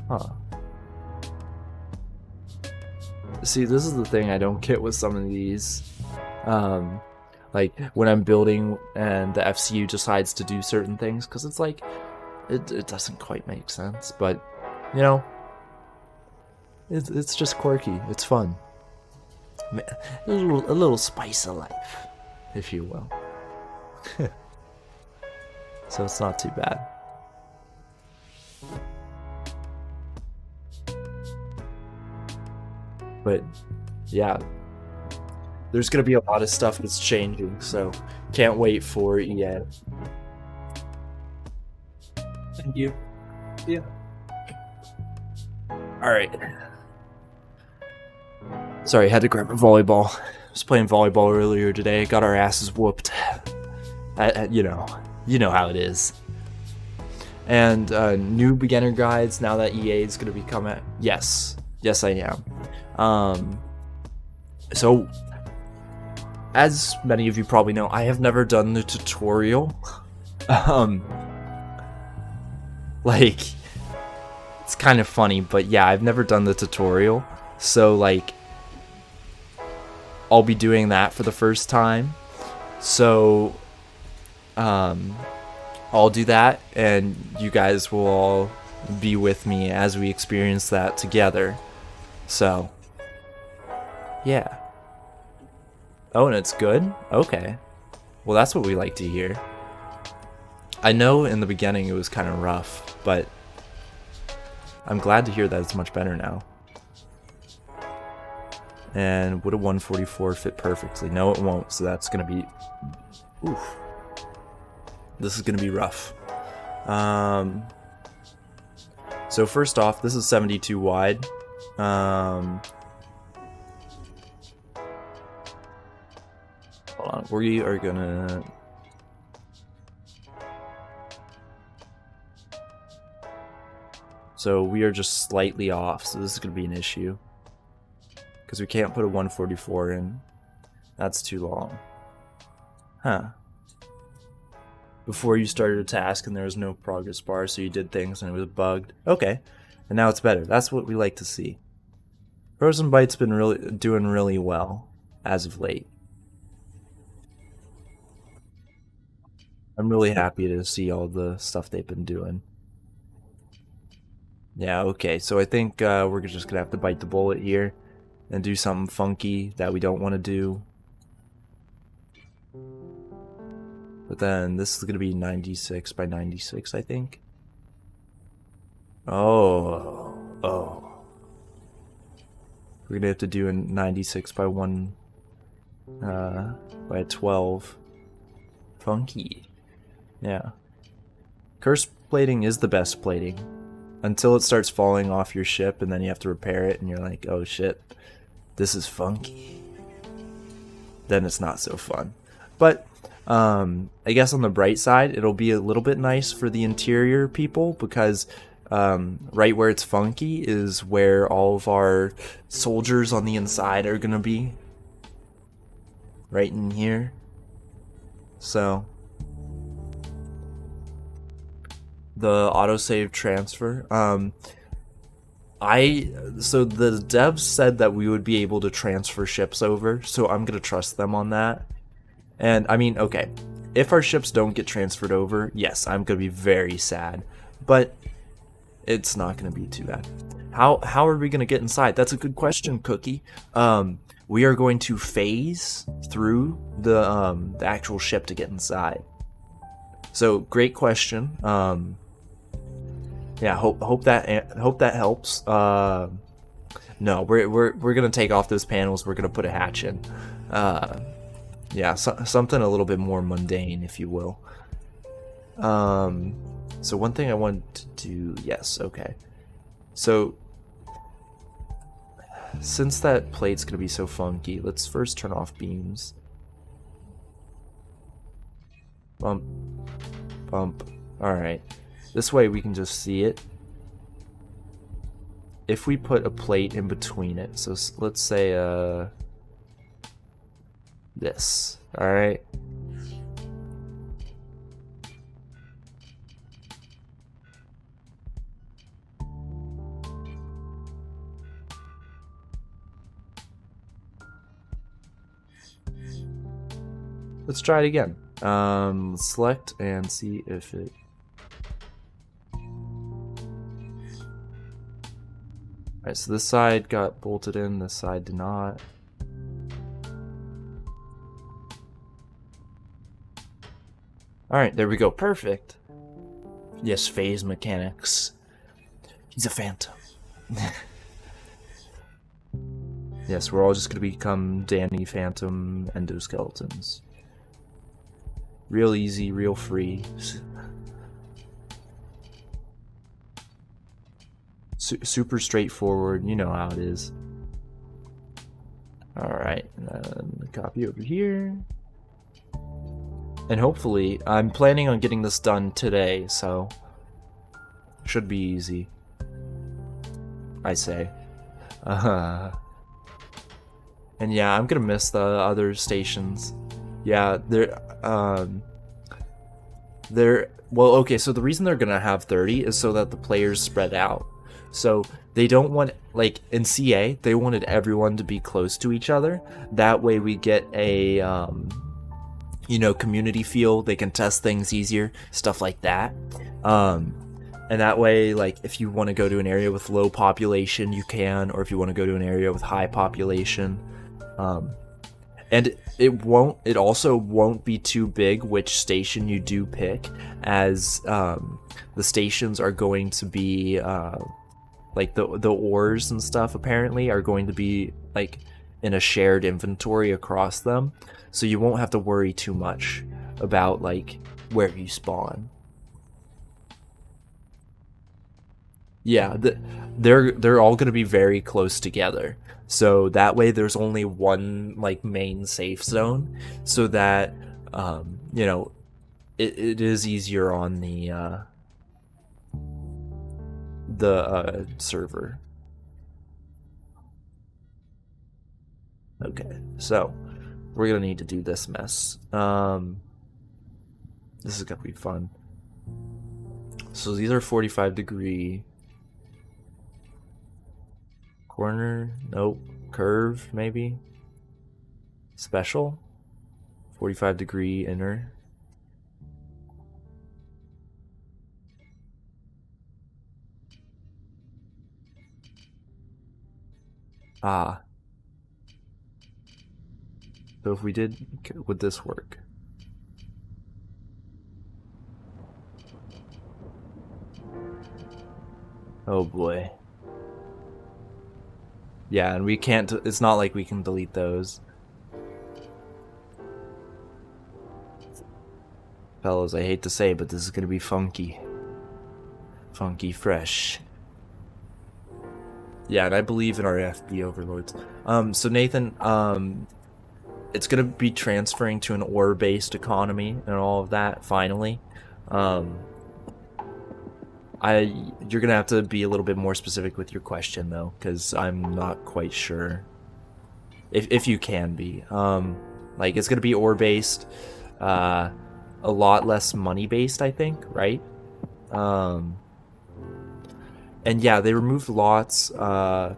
Huh. See, this is the thing I don't get with some of these. Like, when I'm building and the FCU decides to do certain things, because it's like, it doesn't quite make sense, but, you know, it's just quirky, it's fun. A little spice of life, if you will. So it's not too bad. But yeah, there's gonna be a lot of stuff that's changing, so can't wait for EA. Thank you. Yeah. Alright. Sorry, had to grab a volleyball. I was playing volleyball earlier today, got our asses whooped. You know how it is. And new beginner guides now that EA is gonna be coming. Yes, I am. So, as many of you probably know, I have never done the tutorial. Like, it's kind of funny, but yeah, I've never done the tutorial. So, like, I'll be doing that for the first time. So, I'll do that, and you guys will all be with me as we experience that together. So, yeah. Oh, and it's good? Okay. Well, that's what we like to hear. I know in the beginning it was kind of rough, but I'm glad to hear that it's much better now. And would a 144 fit perfectly? No, it won't, so that's going to be... Oof. This is going to be rough. So first off, this is 72 wide. Hold on, we are gonna... So we are just slightly off, so this is gonna be an issue. Because we can't put a 144 in. That's too long. Huh. Before you started a task and there was no progress bar, so you did things and it was bugged. Okay, and now it's better. That's what we like to see. Frozen Byte's been doing really well as of late. I'm really happy to see all the stuff they've been doing. Yeah, okay, so I think we're just gonna have to bite the bullet here and do something funky that we don't want to do. But then this is going to be 96 by 96, I think. Oh. We're going to have to do a 96 by 1, by a 12. Funky. Yeah. Curse plating is the best plating. Until it starts falling off your ship and then you have to repair it and you're like, oh shit, this is funky. Then it's not so fun. But... I guess on the bright side, it'll be a little bit nice for the interior people because right where it's funky is where all of our soldiers on the inside are gonna be. Right in here. So the autosave transfer. So the devs said that we would be able to transfer ships over, so I'm gonna trust them on that. And, I mean, okay, if our ships don't get transferred over, yes, I'm going to be very sad. But it's not going to be too bad. How are we going to get inside? That's a good question, Cookie. We are going to phase through the actual ship to get inside. So, great question. Yeah, hope that helps. No, we're going to take off those panels. We're going to put a hatch in. Yeah, something a little bit more mundane, if you will. So one thing I wanted to do, yes, okay. So, since that plate's gonna be so funky, let's first turn off beams. Bump, bump. Alright. This way we can just see it. If we put a plate in between it, so let's say, this, alright? Let's try it again. Select and see if it... Alright, so this side got bolted in, this side did not. Alright, there we go. Perfect. Yes, phase mechanics. He's a phantom. Yes, we're all just gonna become Danny Phantom endoskeletons. Real easy, real free. Super straightforward, you know how it is. Alright, and then copy over here. And hopefully, I'm planning on getting this done today, so should be easy. I say. And yeah, I'm gonna miss the other stations. Yeah, well, okay, so the reason they're gonna have 30 is so that the players spread out. So they don't want, like in CA, they wanted everyone to be close to each other. That way we get a, you know, community feel. They can test things easier, stuff like that. And that way, like, if you want to go to an area with low population, you can, or if you want to go to an area with high population. And it also won't be too big which station you do pick, as the stations are going to be like the ores and stuff apparently are going to be like in a shared inventory across them, so you won't have to worry too much about like where you spawn. Yeah, they're all going to be very close together. So that way there's only one like main safe zone, so that you know, it is easier on the server. Okay, so we're gonna need to do this mess. This is gonna be fun. So these are 45-degree. Corner, nope. Curve, maybe. Special, 45-degree inner. Ah. So if we did, would this work? Oh boy. Yeah, and we can't, it's not like we can delete those. Fellas, I hate to say, but this is gonna be funky. Funky fresh. Yeah, and I believe in our FB overlords. So Nathan, it's gonna be transferring to an ore-based economy and all of that, finally. You're gonna have to be a little bit more specific with your question though, because I'm not quite sure if you can be. Like it's gonna be ore based, a lot less money based, I think, right? And yeah, they removed lots. I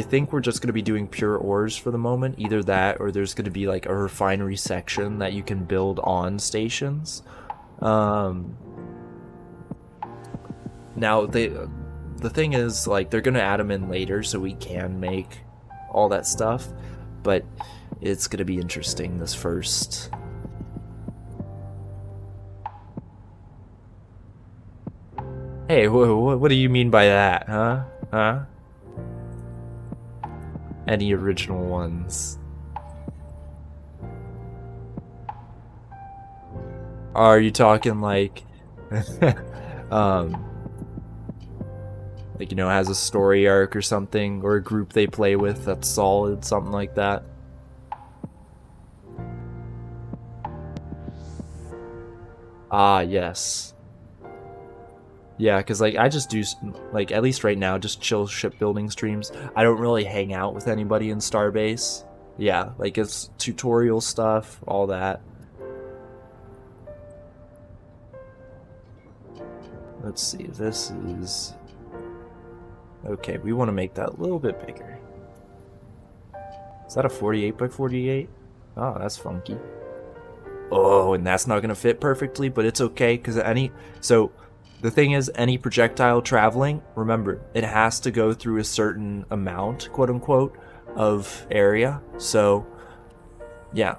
think we're just gonna be doing pure ores for the moment. Either that, or there's gonna be like a refinery section that you can build on stations. Now, the thing is, like, they're gonna add them in later so we can make all that stuff, but it's gonna be interesting this first. Hey, what do you mean by that, huh? Huh? Any original ones? Are you talking like, like, you know, has a story arc or something, or a group they play with that's solid, something like that? Ah, yes. Yeah, because, like, I just do, like, at least right now, just chill shipbuilding streams. I don't really hang out with anybody in STARBASE. Yeah, like, it's tutorial stuff, all that. Let's see, this is... Okay, we want to make that a little bit bigger. Is that a 48 by 48? Oh, that's funky. Oh, and that's not going to fit perfectly, but it's okay, because any... So, the thing is, any projectile traveling, remember, it has to go through a certain amount, quote-unquote, of area. So, yeah.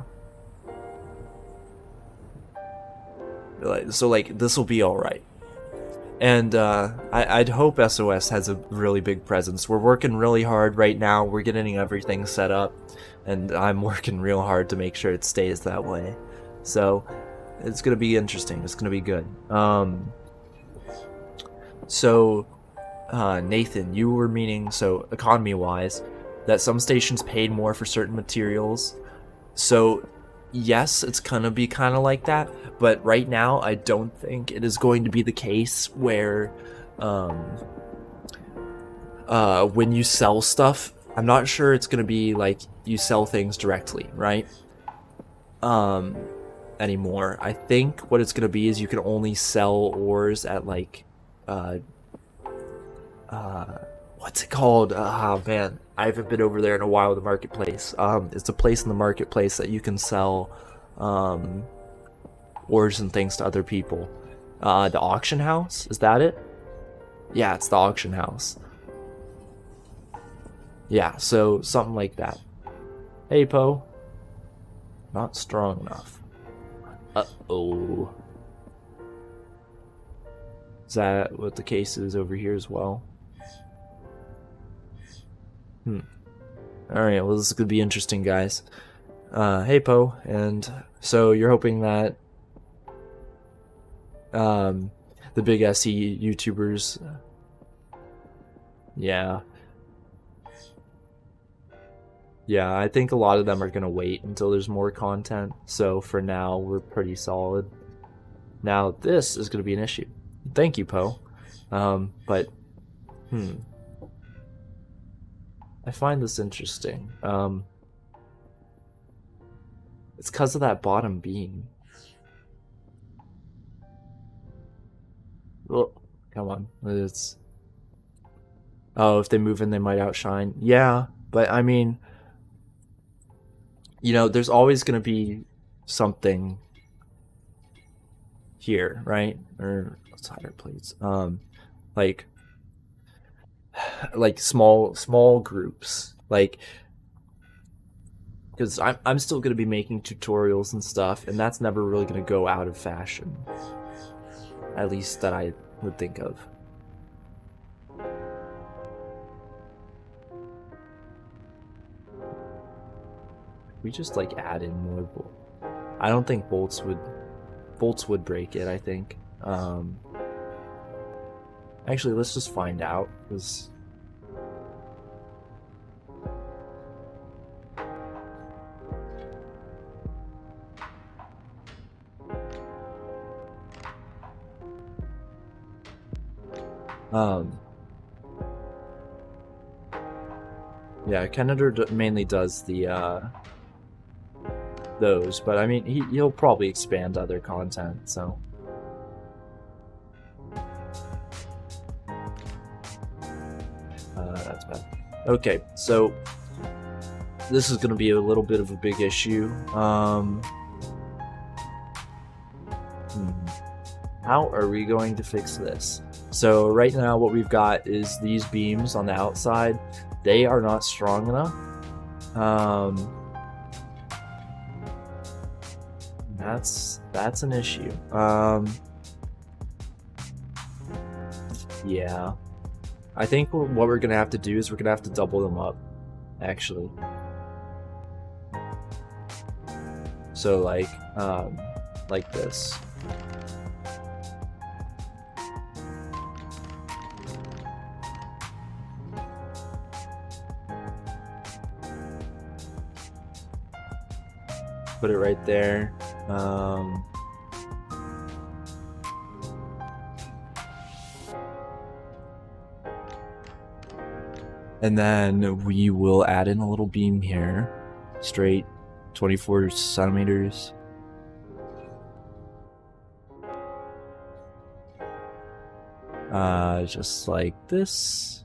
So, like, this will be alright. And I'd hope SOS has a really big presence. We're working really hard right now. We're getting everything set up. And I'm working real hard to make sure it stays that way. So, it's going to be interesting. It's going to be good. So, Nathan, you were meaning, so economy-wise, that some stations paid more for certain materials. So, yes, it's gonna be kind of like that, but right now, I don't think it is going to be the case where, when you sell stuff, I'm not sure it's gonna be like you sell things directly, right? Anymore. I think what it's gonna be is you can only sell ores at like, what's it called? Oh man, I haven't been over there in a while. The marketplace. It's a place in the marketplace that you can sell, ores and things to other people. The auction house, is that it? Yeah, it's the auction house. Yeah, so something like that. Hey, Poe. Not strong enough. Uh-oh. Is that what the case is over here as well? Alright, well, this is gonna be interesting, guys. Hey, Poe, and so you're hoping that the big SE YouTubers, yeah, I think a lot of them are gonna wait until there's more content. So for now, we're pretty solid. Now this is gonna be an issue. Thank you, Poe. But I find this interesting. It's because of that bottom beam. Oh, come on. It's... Oh, if they move in, they might outshine. Yeah, but I mean, you know, there's always going to be something here, right? Or let's hide our plates. Like small groups, like, because I'm still going to be making tutorials and stuff, and that's never really going to go out of fashion, at least that I would think of. We just like add in more I don't think bolts would break it, I think. Actually, let's just find out, because yeah, Kennedy mainly does the those, but I mean, he'll probably expand other content, so. That's bad. Okay, so this is going to be a little bit of a big issue. How are we going to fix this? So right now what we've got is these beams on the outside. They are not strong enough. That's an issue. Yeah. I think what we're gonna have to do is we're gonna have to double them up, actually. So like this. Put it right there. And then we will add in a little beam here. Straight 24 centimeters. Just like this.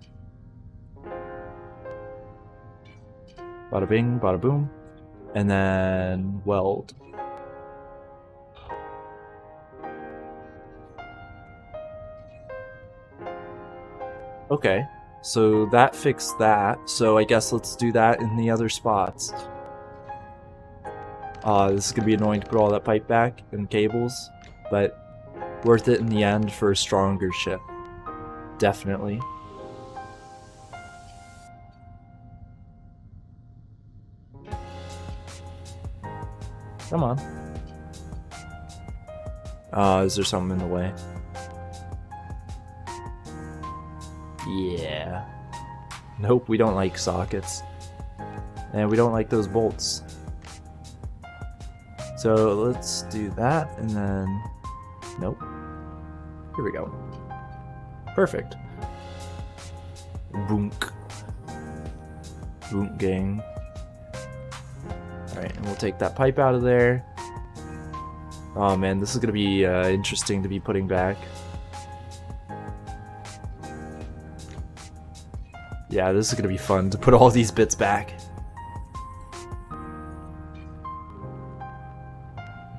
Bada bing, bada boom. And then weld. Okay, so that fixed that. So I guess let's do that in the other spots. This is gonna be annoying to put all that pipe back and cables, but worth it in the end for a stronger ship. Definitely. Come on. Is there something in the way? Yeah. Nope, we don't like sockets. And we don't like those bolts. So let's do that, and then... Nope. Here we go. Perfect. Boonk. Boonk gang. Alright, and we'll take that pipe out of there. Oh man, this is gonna be interesting to be putting back. Yeah, this is gonna be fun to put all these bits back.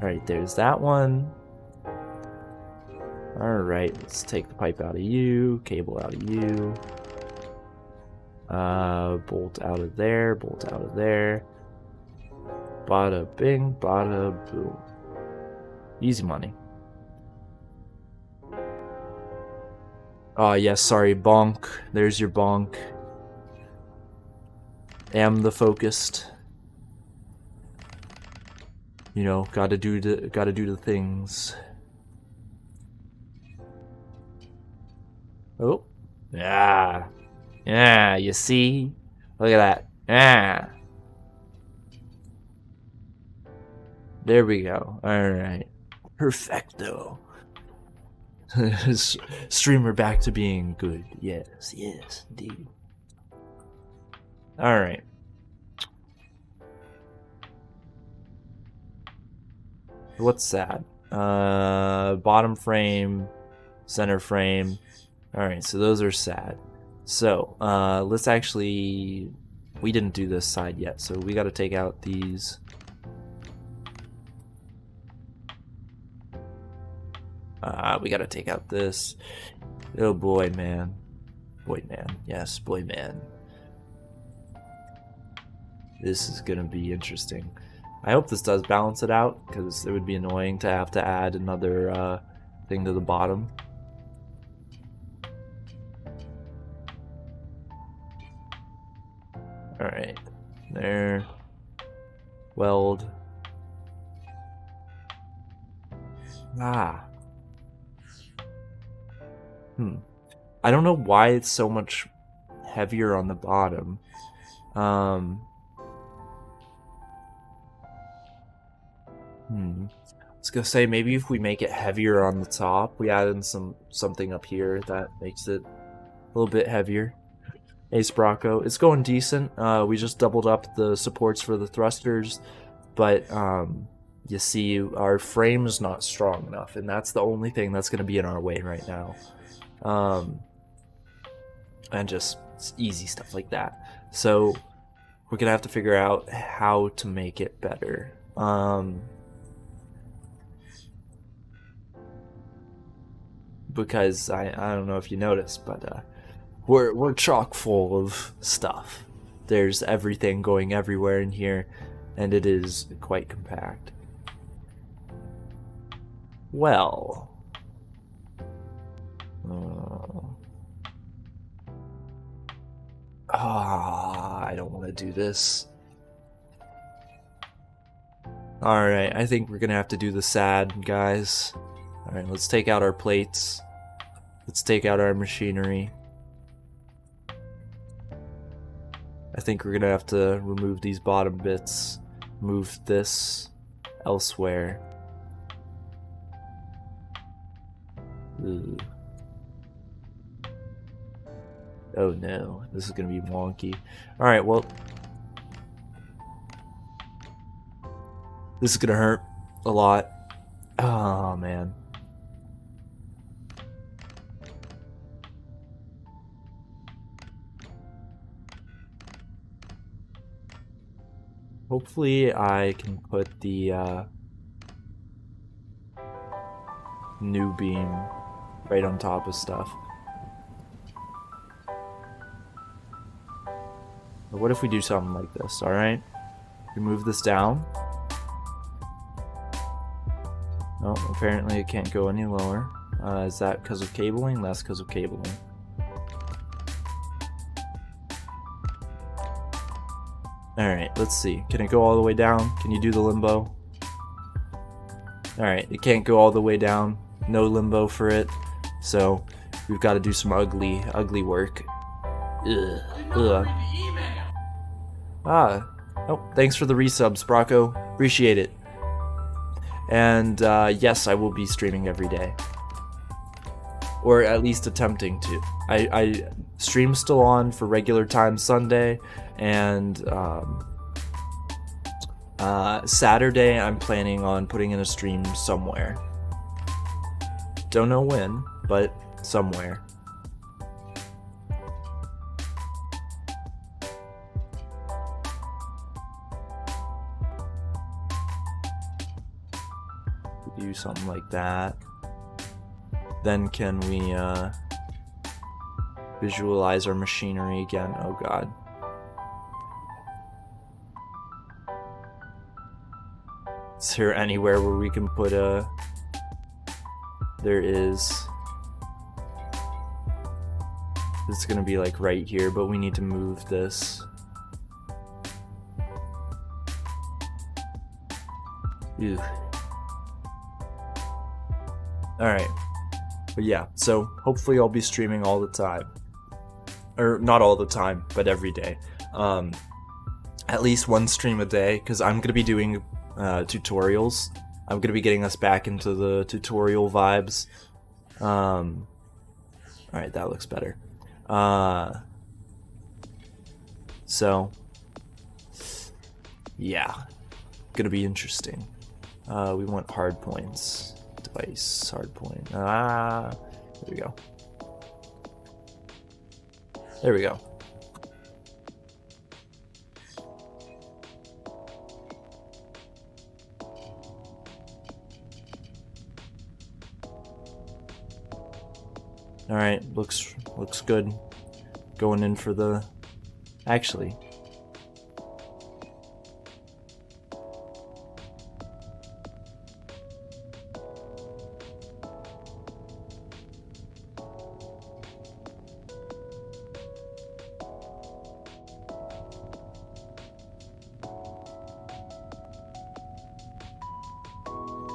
Alright, there's that one. Alright, let's take the pipe out of you, cable out of you. Bolt out of there, bolt out of there. Bada bing, bada boom. Easy money. Oh yes, sorry, bonk. There's your bonk. Am the focused. You know, gotta do the things. Oh, yeah, yeah. You see? Look at that. Yeah. There we go. All right. Perfecto. Streamer back to being good. Yes, yes, indeed. All right. What's that? Bottom frame, center frame. All right, so those are sad. So let's actually. We didn't do this side yet, so we got to take out these. We gotta take out this. Oh boy, man. Boy, man. Yes, boy, man. This is gonna be interesting. I hope this does balance it out, because it would be annoying to have to add another thing to the bottom. Alright. There. Weld. Ah. I don't know why it's so much heavier on the bottom. I was gonna say maybe if we make it heavier on the top, we add in something up here that makes it a little bit heavier. Ace Brocco, it's going decent. We just doubled up the supports for the thrusters, but you see our frame is not strong enough, and that's the only thing that's gonna be in our way right now. And just easy stuff like that. So we're gonna have to figure out how to make it better. Because I don't know if you noticed, but we're chock full of stuff. There's everything going everywhere in here, and it is quite compact. Well. I don't want to do this. Alright, I think we're gonna have to do the sad, guys. Alright, let's take out our plates. Let's take out our machinery. I think we're gonna have to remove these bottom bits. Move this elsewhere. Ooh. Oh no, this is gonna be wonky. Alright, well, this is gonna hurt a lot. Oh man. Hopefully I can put the new beam right on top of stuff. But what if we do something like this, alright? We move this down. No, apparently it can't go any lower. Is that because of cabling? That's because of cabling. Alright, let's see. Can it go all the way down? Can you do the limbo? Alright, it can't go all the way down. No limbo for it. So, we've got to do some ugly work. Ugh. Ugh. Ah. Oh, thanks for the resubs, Brocco. Appreciate it. And, yes, I will be streaming every day. Or at least attempting to. I stream still on for regular time Sunday, and Saturday I'm planning on putting in a stream somewhere. Don't know when, but somewhere. Do something like that. Then can we visualize our machinery again? Oh god. Is there anywhere where we can put a... There is. It's gonna be like right here, but we need to move this. Ew. Alright. But yeah, so hopefully I'll be streaming all the time. Or not all the time, but every day. At least one stream a day, because I'm going to be doing tutorials. I'm going to be getting us back into the tutorial vibes. Alright, that looks better. So, yeah. Gonna be interesting. We want hard points. Device, hard point. There we go. There we go. Alright, looks good. Going in for the... Actually...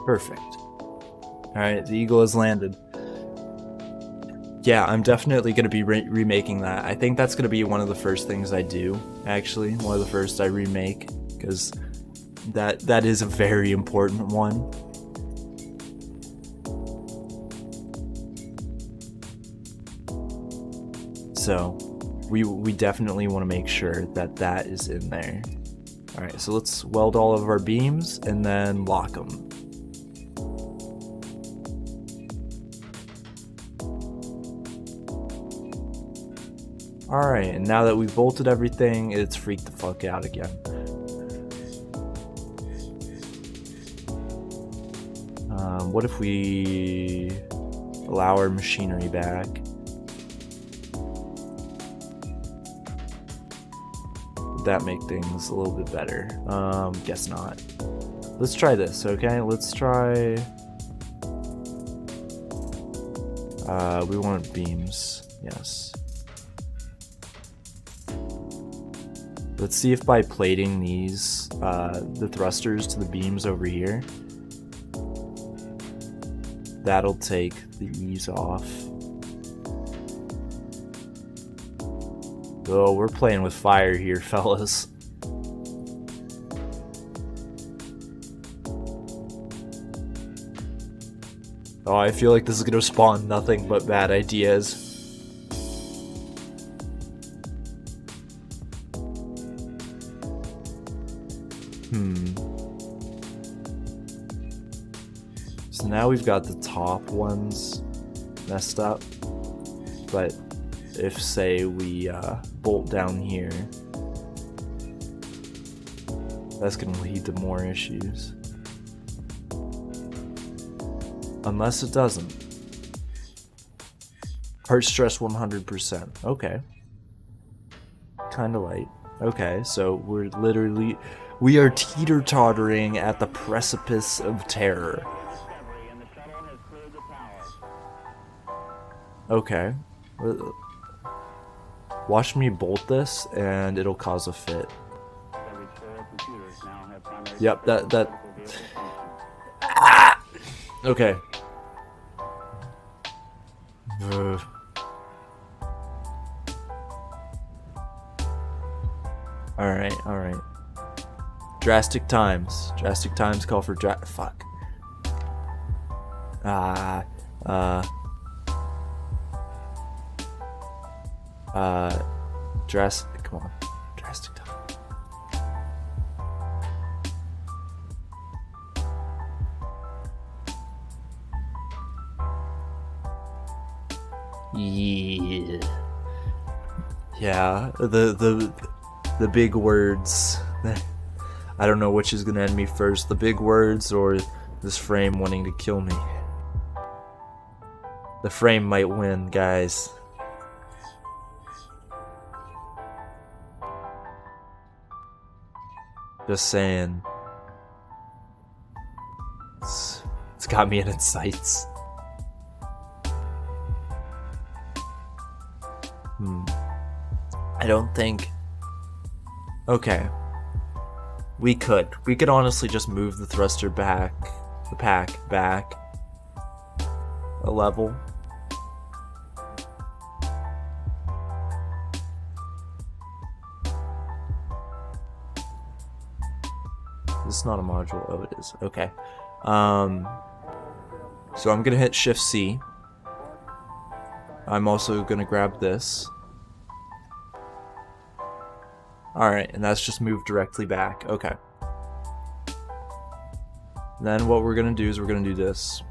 Perfect. Alright, the Eagle has landed. Yeah, I'm definitely going to be remaking that. I think that's going to be one of the first things I do, actually. One of the first I remake, because that is a very important one. So, we definitely want to make sure that that is in there. Alright, so let's weld all of our beams and then lock them. Alright, and now that we've bolted everything, it's freaked the fuck out again. What if we allow our machinery back? Would that make things a little bit better? Guess not. Let's try this, okay? Let's try... we want beams, yes. Let's see if by plating these, the thrusters to the beams over here, that'll take the ease off. Oh, we're playing with fire here, fellas. Oh, I feel like this is gonna spawn nothing but bad ideas. So now we've got the top ones messed up, but if, say, we bolt down here, that's going to lead to more issues. Unless it doesn't. Heart stress 100%. Okay. Kind of light. Okay, so we are teeter-tottering at the precipice of terror. Okay. Watch me bolt this, and it'll cause a fit. Yep, that... Ah! Okay. Alright. Drastic times. Drastic times call for fuck. Come on. Drastic time. Yeah, the big words. I don't know which is gonna end me first, the big words or this frame wanting to kill me. The frame might win, guys. Just saying. It's got me in its sights. I don't think... Okay. We could honestly just move the thruster back, the pack back a level. This is not a module. Oh, it is. Okay. So I'm gonna hit Shift C. I'm also gonna grab this. Alright, and that's just moved directly back. Okay. Then what we're gonna do is we're gonna do this.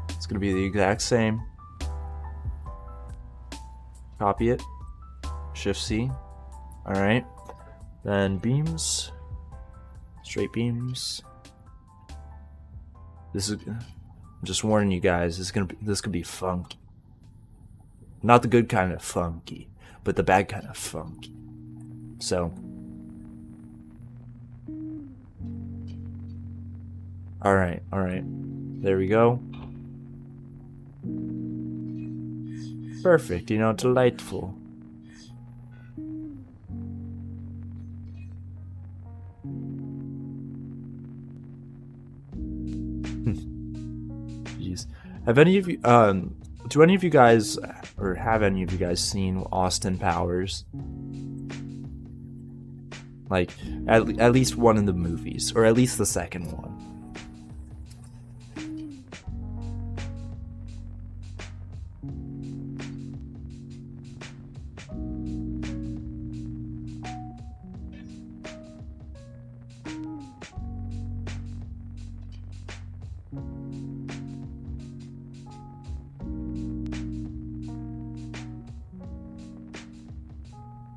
It's gonna be the exact same. Copy it. Shift C. Alright. Then beams. Straight beams. This is... I'm just warning you guys, this could be funky. Not the good kind of funky, but the bad kind of funky. So, all right, there we go. Perfect, delightful. Jeez, have any of you do any of you guys, or have any of you guys seen Austin Powers? Like, at least one of the movies, or at least the second one.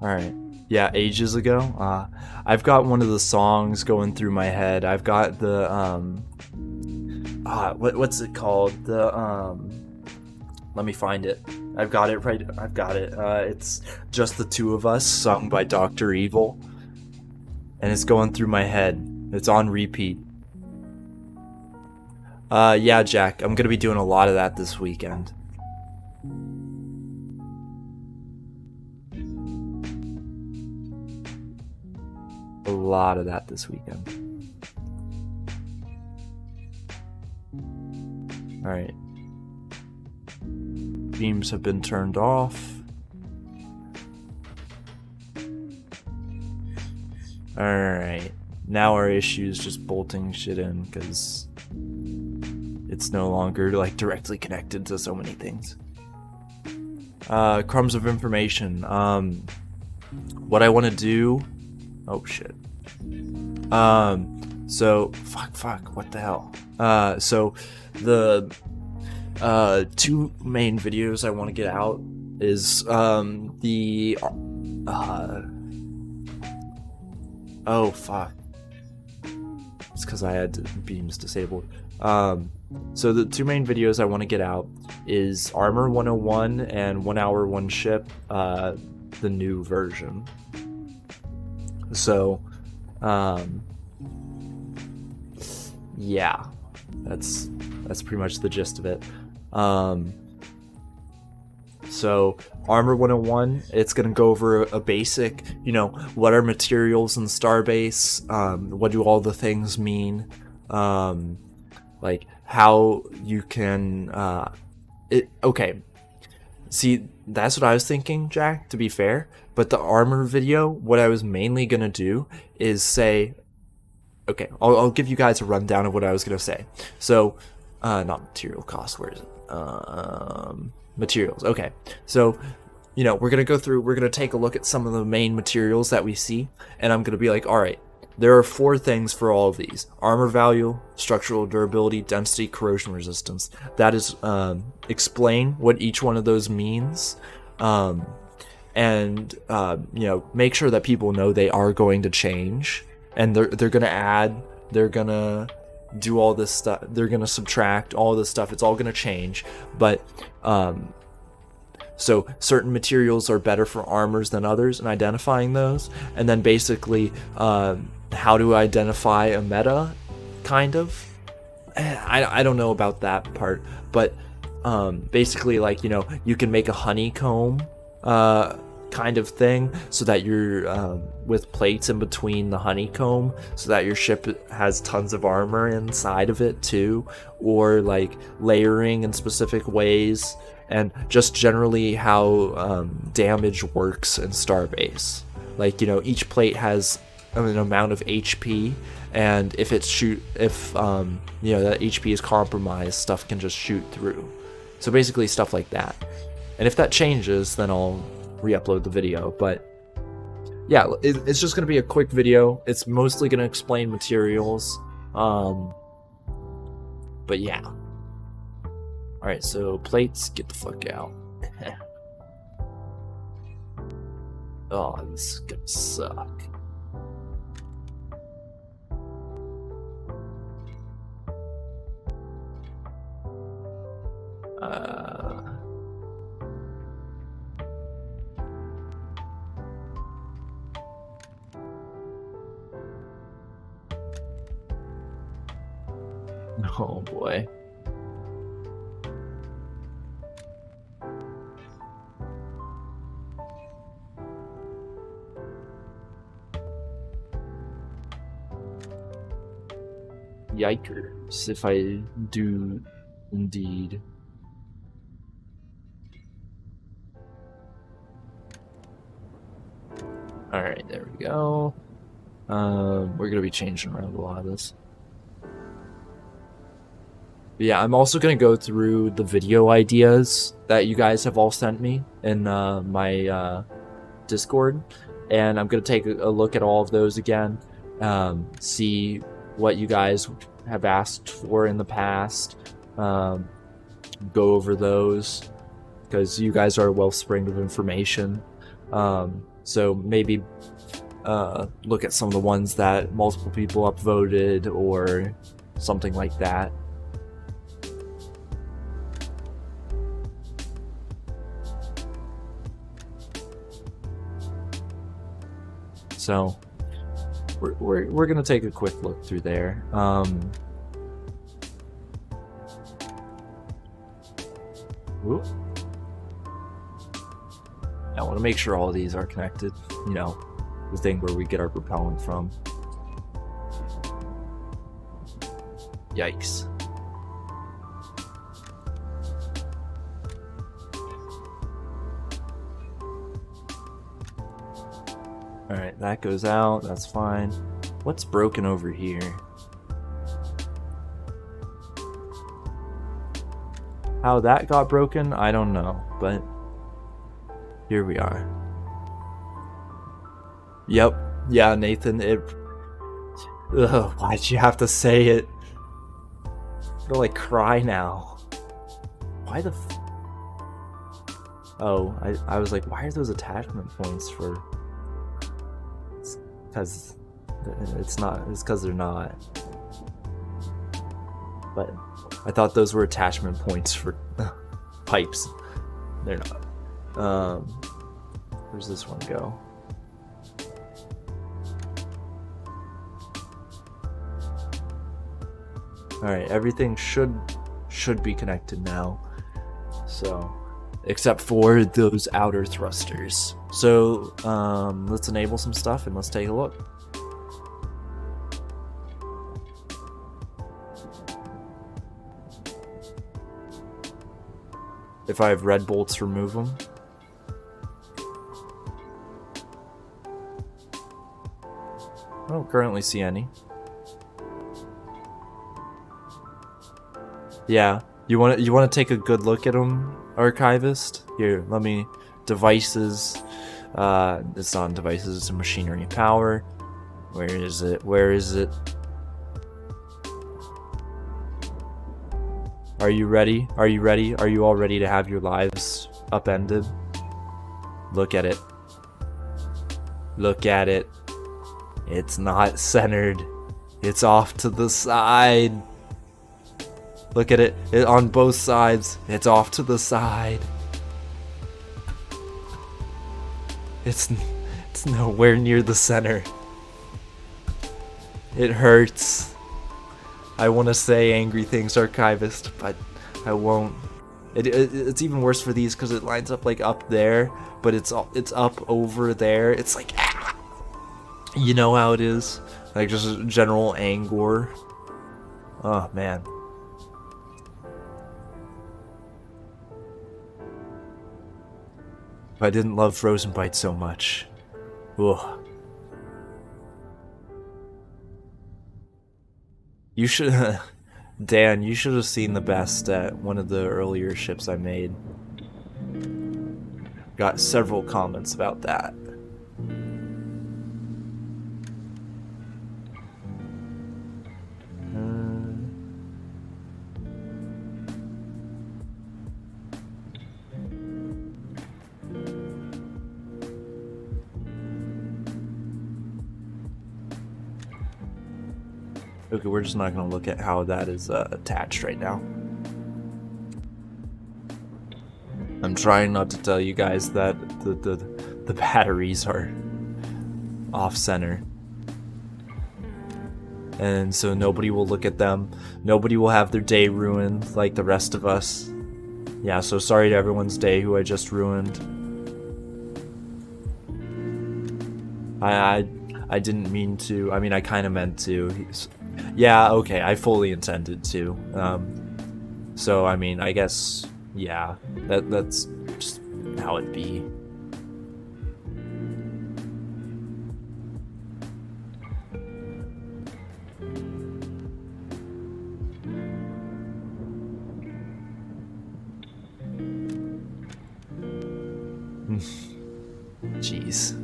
Alright. Yeah, ages ago. I've got one of the songs going through my head. I've got the, what's it called? The, let me find it. I've got it right, I've got it. It's Just the Two of Us, sung by Dr. Evil. And it's going through my head. It's on repeat. Yeah, Jack, I'm gonna be doing a lot of that this weekend. a lot of that this weekend. Alright. Beams have been turned off. Alright. Now our issue is just bolting shit in because it's no longer like directly connected to so many things. Crumbs of information. What I want to do. Oh shit. So fuck. What the hell? So the two main videos I want to get out is oh fuck. It's because I had beams disabled. So the two main videos I want to get out is Armor 101 and 1 Hour 1 Ship, the new version. So, yeah, that's pretty much the gist of it. So Armor 101, it's going to go over a basic, what are materials in Starbase, what do all the things mean, like how you can, okay, see, that's what I was thinking, Jack, to be fair, but the armor video, what I was mainly going to do is say, okay, I'll give you guys a rundown of what I was going to say. So, not material cost, where is it? Materials. Okay, so we're gonna go through, we're gonna take a look at some of the main materials that we see, and I'm gonna be like, all right, there are 4 things for all of these: armor value, structural durability, density, corrosion resistance. That is, explain what each one of those means, and make sure that people know they are going to change, and they're gonna add, they're gonna do all this stuff, they're gonna subtract all this stuff, it's all gonna change. But so certain materials are better for armors than others, and identifying those, and then basically how to identify a meta, kind of. I don't know about that part, but basically, like, you can make a honeycomb kind of thing, so that you're with plates in between the honeycomb, so that your ship has tons of armor inside of it too, or like layering in specific ways, and just generally how damage works in Starbase. Like, each plate has an amount of HP, and if that HP is compromised, stuff can just shoot through. So basically stuff like that. And if that changes, then I'll re-upload the video. But yeah, it's just gonna be a quick video. It's mostly gonna explain materials. But yeah. Alright, so plates, get the fuck out. Oh, this is gonna suck. Oh boy. Yikers, if I do indeed. Alright, there we go. We're gonna be changing around a lot of this. But yeah, I'm also gonna go through the video ideas that you guys have all sent me in my Discord, and I'm gonna take a look at all of those again, see what you guys have asked for in the past, go over those, because you guys are a wellspring of information. So maybe look at some of the ones that multiple people upvoted or something like that. So we're gonna take a quick look through there. Whoop. I want to make sure all of these are connected, the thing where we get our propellant from. Yikes. Alright, that goes out, that's fine. What's broken over here? How that got broken, I don't know, but here we are. Yep, yeah, Nathan, ugh, why'd you have to say it? I'm gonna like cry now. Why the oh, I was like, why are those attachment points for? Because it's not, it's because they're not. But I thought those were attachment points for pipes. They're not. Where's this one go? Alright, everything should be connected now. So, except for those outer thrusters. So, let's enable some stuff and let's take a look. If I have red bolts, remove them. I don't currently see any. Yeah, you want to take a good look at them, Archivist? Here, let me. Devices. It's not devices. It's a machinery and power. Where is it? Where is it? Are you ready? Are you ready? Are you all ready to have your lives upended? Look at it. Look at it. It's not centered. It's off to the side. Look at it. On both sides. It's off to the side. It's nowhere near the center. It hurts. I want to say angry things, Archivist, but I won't. It's even worse for these because it lines up like up there, but it's up over there. It's like, ah! You know how it is, like just general anger. Oh man. If I didn't love Frozen Bite so much. Ugh. You should, Dan, you should have seen the best at one of the earlier ships I made. Got several comments about that. Okay, we're just not going to look at how that is attached right now. I'm trying not to tell you guys that the batteries are off-center. And so nobody will look at them. Nobody will have their day ruined like the rest of us. Yeah, so sorry to everyone's day who I just ruined. I didn't mean to. I mean, I kind of meant to. Yeah, okay, I fully intended to. So, I mean, I guess, yeah, that's just how it be. Jeez.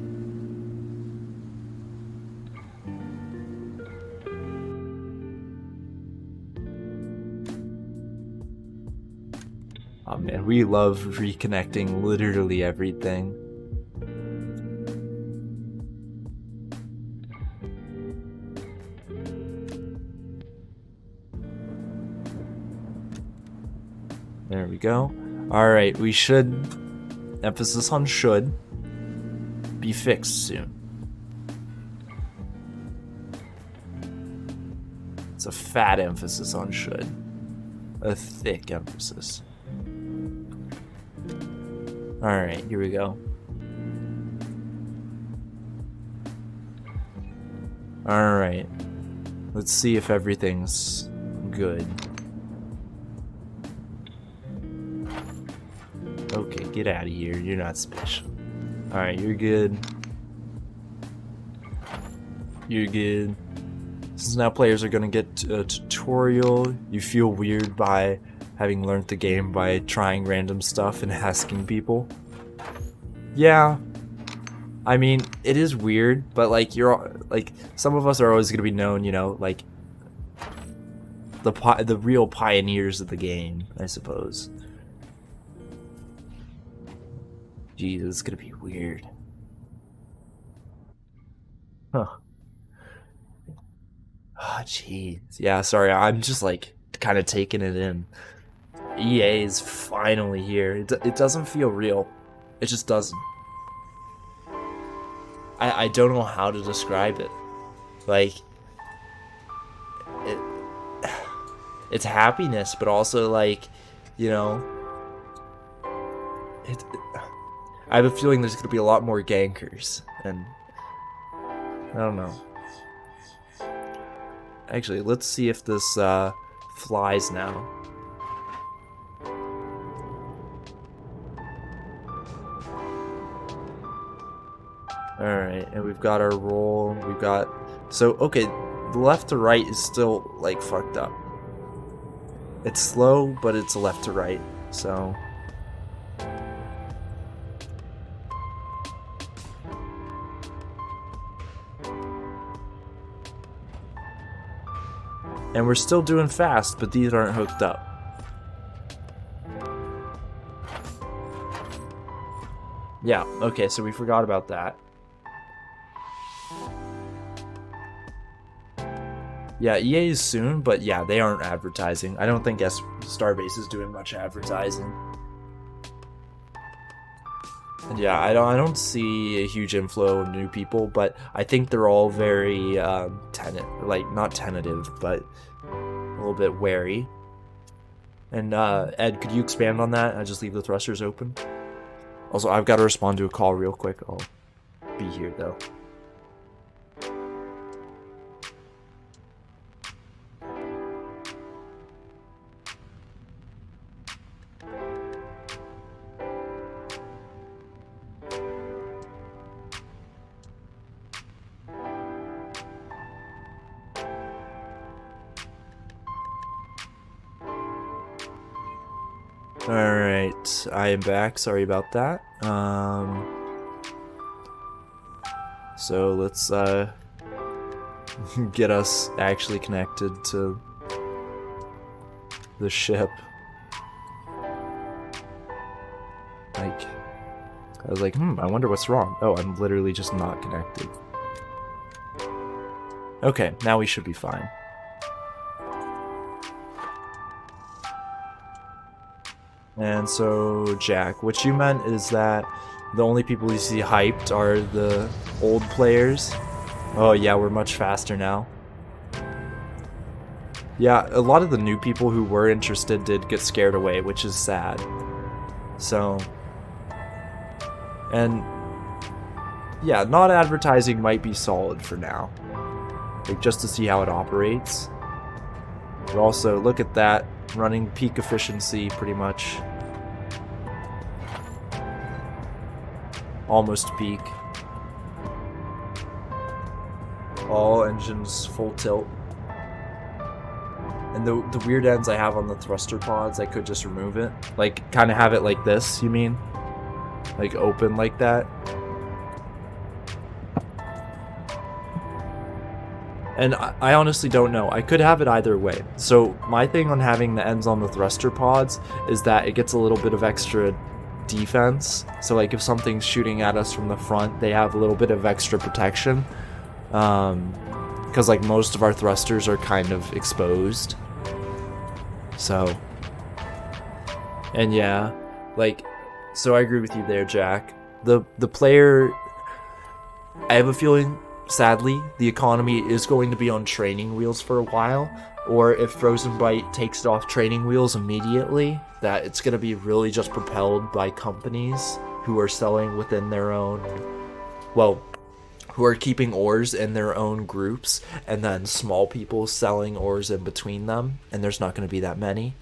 Oh man, we love reconnecting literally everything. There we go. Alright, we should, emphasis on should, be fixed soon. It's a fat emphasis on should. A thick emphasis. Alright, here we go. Alright. Let's see if everything's good. Okay, get out of here. You're not special. Alright, you're good. You're good. Since now players are gonna get a tutorial, you feel weird by having learned the game by trying random stuff and asking people. Yeah. I mean, it is weird, but like some of us are always gonna be known, you know, like the real pioneers of the game, I suppose. Jeez, it's gonna be weird. Huh. Oh, jeez. Yeah, sorry, I'm just like kind of taking it in. EA is finally here. It doesn't feel real. It just doesn't. I don't know how to describe it. Like, it's happiness, but also like, you know, I have a feeling there's gonna be a lot more gankers, and I don't know. Actually, let's see if this flies now. Alright, and we've got our roll, we've got... So, okay, the left to right is still, like, fucked up. It's slow, but it's left to right, so... And we're still doing fast, but these aren't hooked up. Yeah, okay, so we forgot about that. Yeah, EA is soon, but yeah, they aren't advertising. I don't think STARBASE is doing much advertising. And yeah, I don't see a huge inflow of new people, but I think they're all very not tentative, but a little bit wary. And Ed, could you expand on that? I just leave the thrusters open. Also, I've got to respond to a call real quick. I'll be here though. Alright, I am back. Sorry about that. So let's get us actually connected to the ship. Like, I was like, I wonder what's wrong. Oh, I'm literally just not connected. Okay, now we should be fine. And so, Jack, what you meant is that the only people you see hyped are the old players? Oh yeah, we're much faster now. Yeah, a lot of the new people who were interested did get scared away, which is sad. So... And... yeah, not advertising might be solid for now. Like, just to see how it operates. But also, look at that. Running peak efficiency, pretty much. Almost peak. All engines full tilt. And the weird ends I have on the thruster pods, I could just remove it. Like, kind of have it like this, you mean? Like, open like that. And I honestly don't know. I could have it either way. So my thing on having the ends on the thruster pods is that it gets a little bit of extra defense. So like if something's shooting at us from the front, they have a little bit of extra protection. Because like most of our thrusters are kind of exposed. So. And yeah, like, so I agree with you there, Jack. The player, I have a feeling, sadly, the economy is going to be on training wheels for a while, or if Frozen Byte takes it off training wheels immediately, that it's going to be really just propelled by companies who are selling within their own, well, who are keeping ores in their own groups, and then small people selling ores in between them, and there's not going to be that many.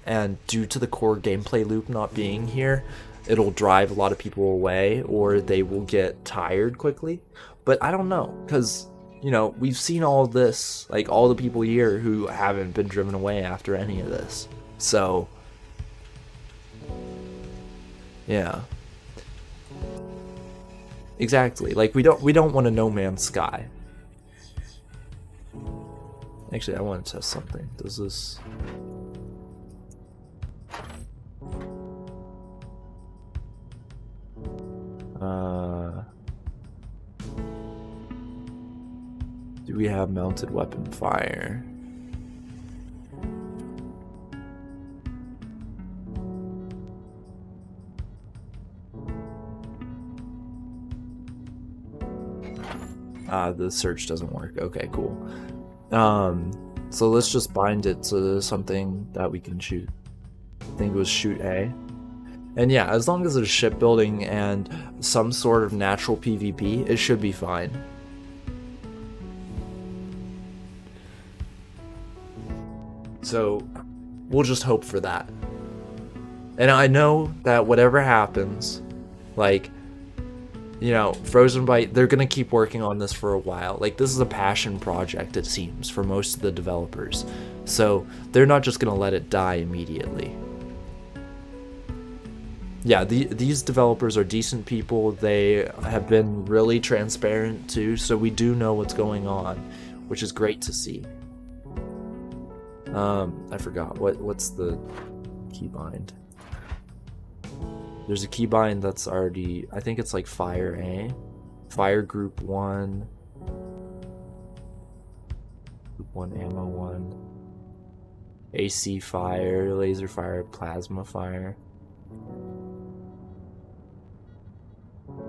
And due to the core gameplay loop not being here, it'll drive a lot of people away, or they will get tired quickly. But I don't know, because, you know, we've seen all of this, like all the people here who haven't been driven away after any of this. So, yeah. Exactly. Like we don't want a No Man's Sky. Actually, I want to test something. Does this? Do we have mounted weapon fire? The search doesn't work. Okay, cool. So let's just bind it to something that we can shoot. I think it was shoot A. And yeah, as long as there's shipbuilding and some sort of natural PvP, it should be fine. So we'll just hope for that. And I know that whatever happens, like, you know, Frozen Byte, they're gonna keep working on this for a while. Like, this is a passion project, it seems, for most of the developers. So they're not just gonna let it die immediately. Yeah, these developers are decent people. They have been really transparent too, so we do know what's going on, which is great to see. I forgot what's the keybind. There's a keybind that's already, I think it's like Fire A, Fire Group 1, Group 1 Ammo 1, AC Fire, Laser Fire, Plasma Fire,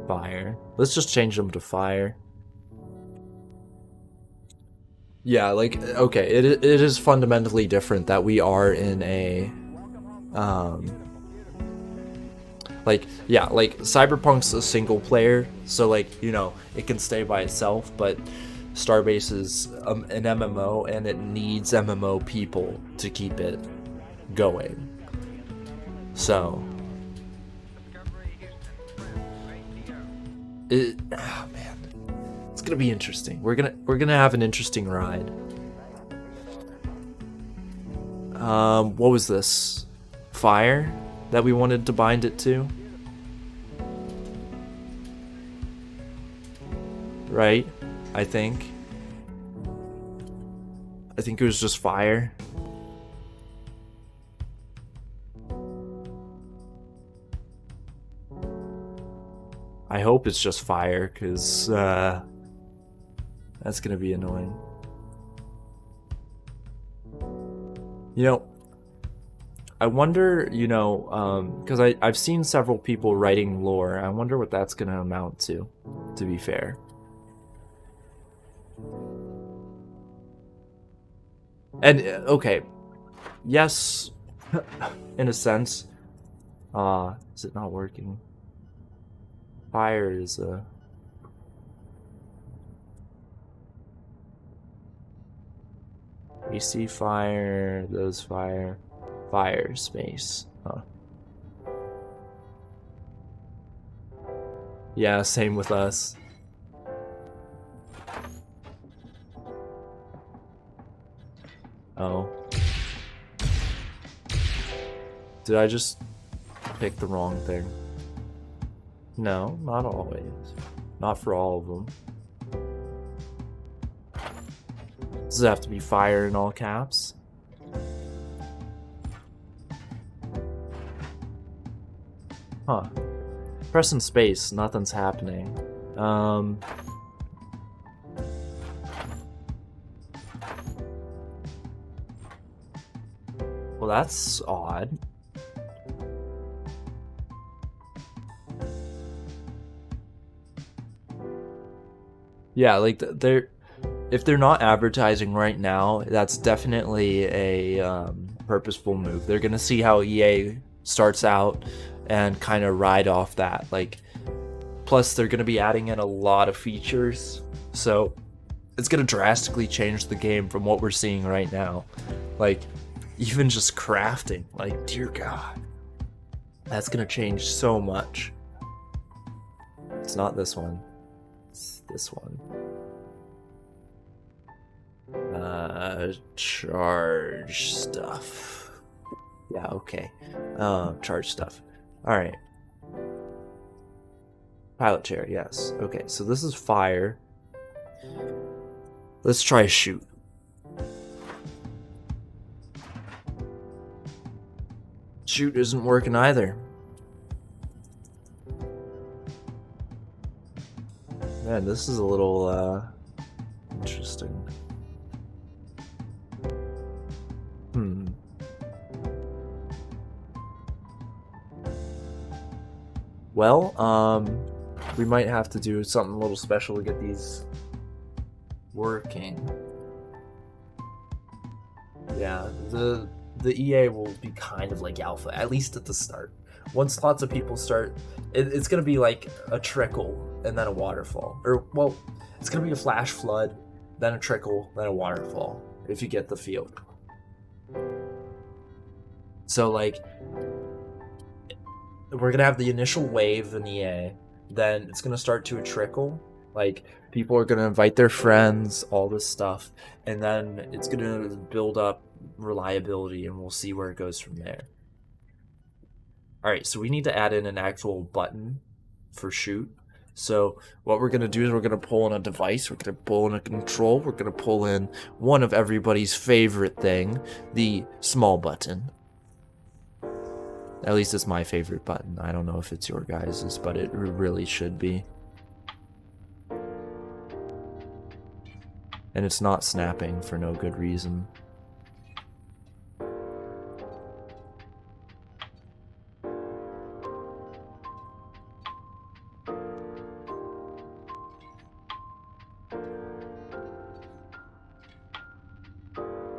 Fire. Let's just change them to Fire. Yeah, like, okay, it is fundamentally different that we are in a, like, yeah, like, Cyberpunk's a single player, so, like, you know, it can stay by itself, but Starbase is an MMO, and it needs MMO people to keep it going. So, oh man, it's gonna be interesting. We're gonna have an interesting ride. What was this? Fire that we wanted to bind it to? Right? I think it was just fire. I hope it's just fire, because that's gonna be annoying. You know, I wonder, you know, because I've seen several people writing lore. I wonder what that's gonna amount to be fair. And, okay, yes, in a sense. Is it not working? Fire is a... AC fire, those fire, fire space. Huh. Yeah, same with us. Oh. Did I just pick the wrong thing? No, not always. Not for all of them. Does it have to be fire in all caps? Huh. Pressing space, nothing's happening. Well, that's odd. Yeah, like if they're not advertising right now, that's definitely a purposeful move. They're gonna see how EA starts out and kind of ride off that. Like, Plus, they're going to be adding in a lot of features, so it's going to drastically change the game from what we're seeing right now. Like, even just crafting, like, dear God, that's going to change so much. It's not this one. It's this one. Charge stuff. Yeah, okay. Charge stuff. Alright. Pilot chair, yes. Okay, so this is fire. Let's try shoot. Shoot isn't working either. Man, this is a little, interesting. Well, we might have to do something a little special to get these working. Yeah, the EA will be kind of like alpha, at least at the start. Once lots of people start, it's gonna be like a trickle and then a waterfall. Or, well, it's gonna be a flash flood, then a trickle, then a waterfall, if you get the feel. So, like, we're gonna have the initial wave in EA, then it's gonna start to a trickle. Like, people are gonna invite their friends, all this stuff, and then it's gonna build up reliability, and we'll see where it goes from there. Alright, so we need to add in an actual button for shoot. So what we're gonna do is we're gonna pull in a device, we're gonna pull in a control, we're gonna pull in one of everybody's favorite thing, the small button. At least it's my favorite button. I don't know if it's your guys's, but it really should be. And it's not snapping for no good reason.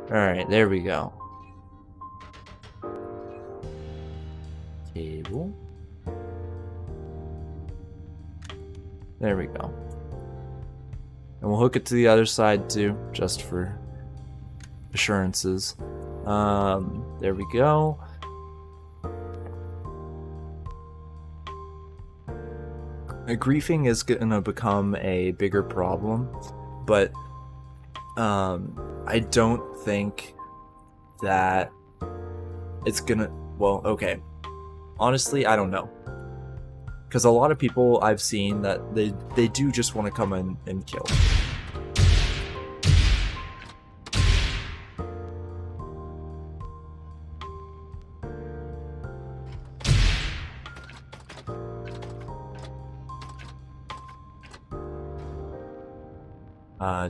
Alright, there we go. Cable. There we go. And we'll hook it to the other side too, just for assurances. There we go. Griefing is gonna become a bigger problem, but I don't think that it's gonna, well, okay. Honestly, I don't know. Because a lot of people I've seen that they do just want to come in and kill.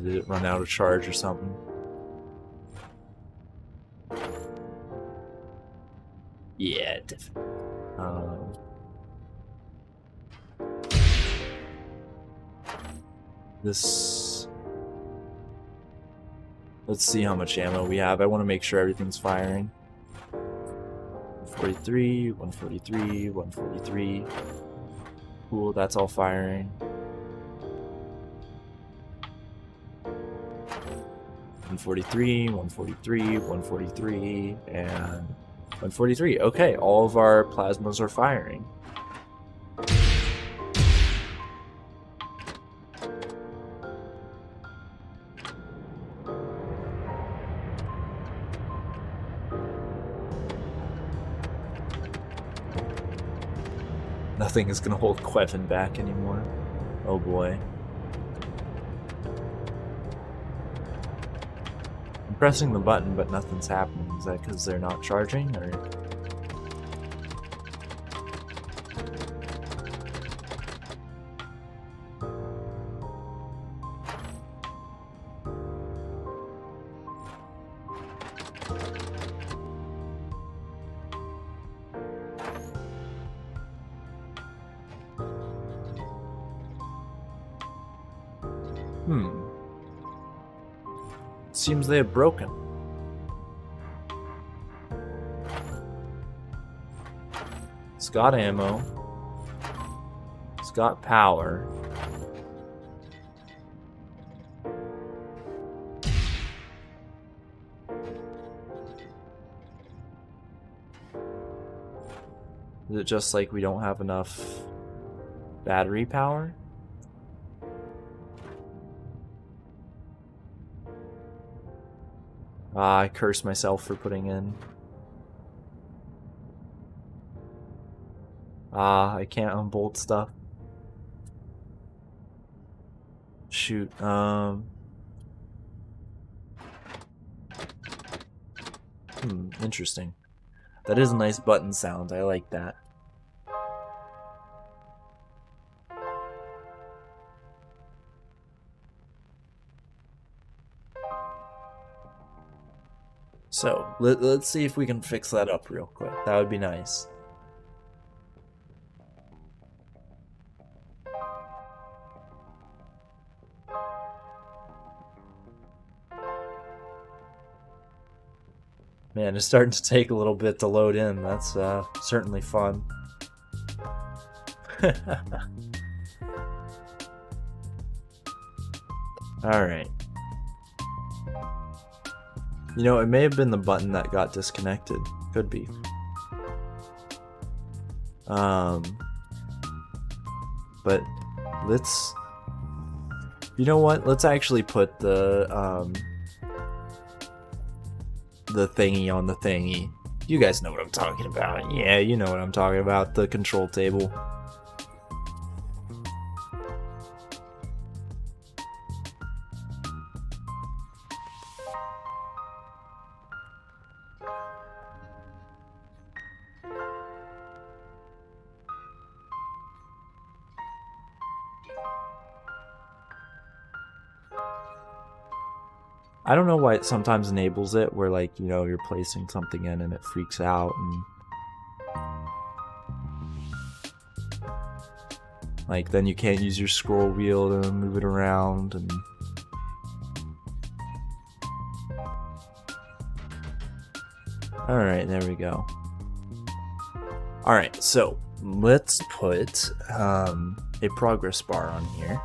Did it run out of charge or something? Yeah, definitely. This... Let's see how much ammo we have. I want to make sure everything's firing. 143, 143, 143. Cool, that's all firing. 143, 143, 143, and 143. Okay, all of our plasmas are firing. Nothing is gonna hold Quevin back anymore. Oh boy. I'm pressing the button, but nothing's happening. Is that because they're not charging, or...? Seems they have broken. It's got ammo. It's It's got power. Is it just like we don't have enough battery power? Ah, I curse myself for putting in. Ah, I can't unbolt stuff. Shoot, interesting. That is a nice button sound, I like that. So, let's see if we can fix that up real quick. That would be nice. Man, it's starting to take a little bit to load in. That's certainly fun. Alright. You know, it may have been the button that got disconnected. Could be. But let's... You know what? Let's actually put the thingy on the thingy. You guys know what I'm talking about. Yeah, you know what I'm talking about. The control table. I don't know why it sometimes enables it, where, like, you know, you're placing something in and it freaks out, and like, then you can't use your scroll wheel to move it around, and alright, there we go. Alright, so let's put a progress bar on here.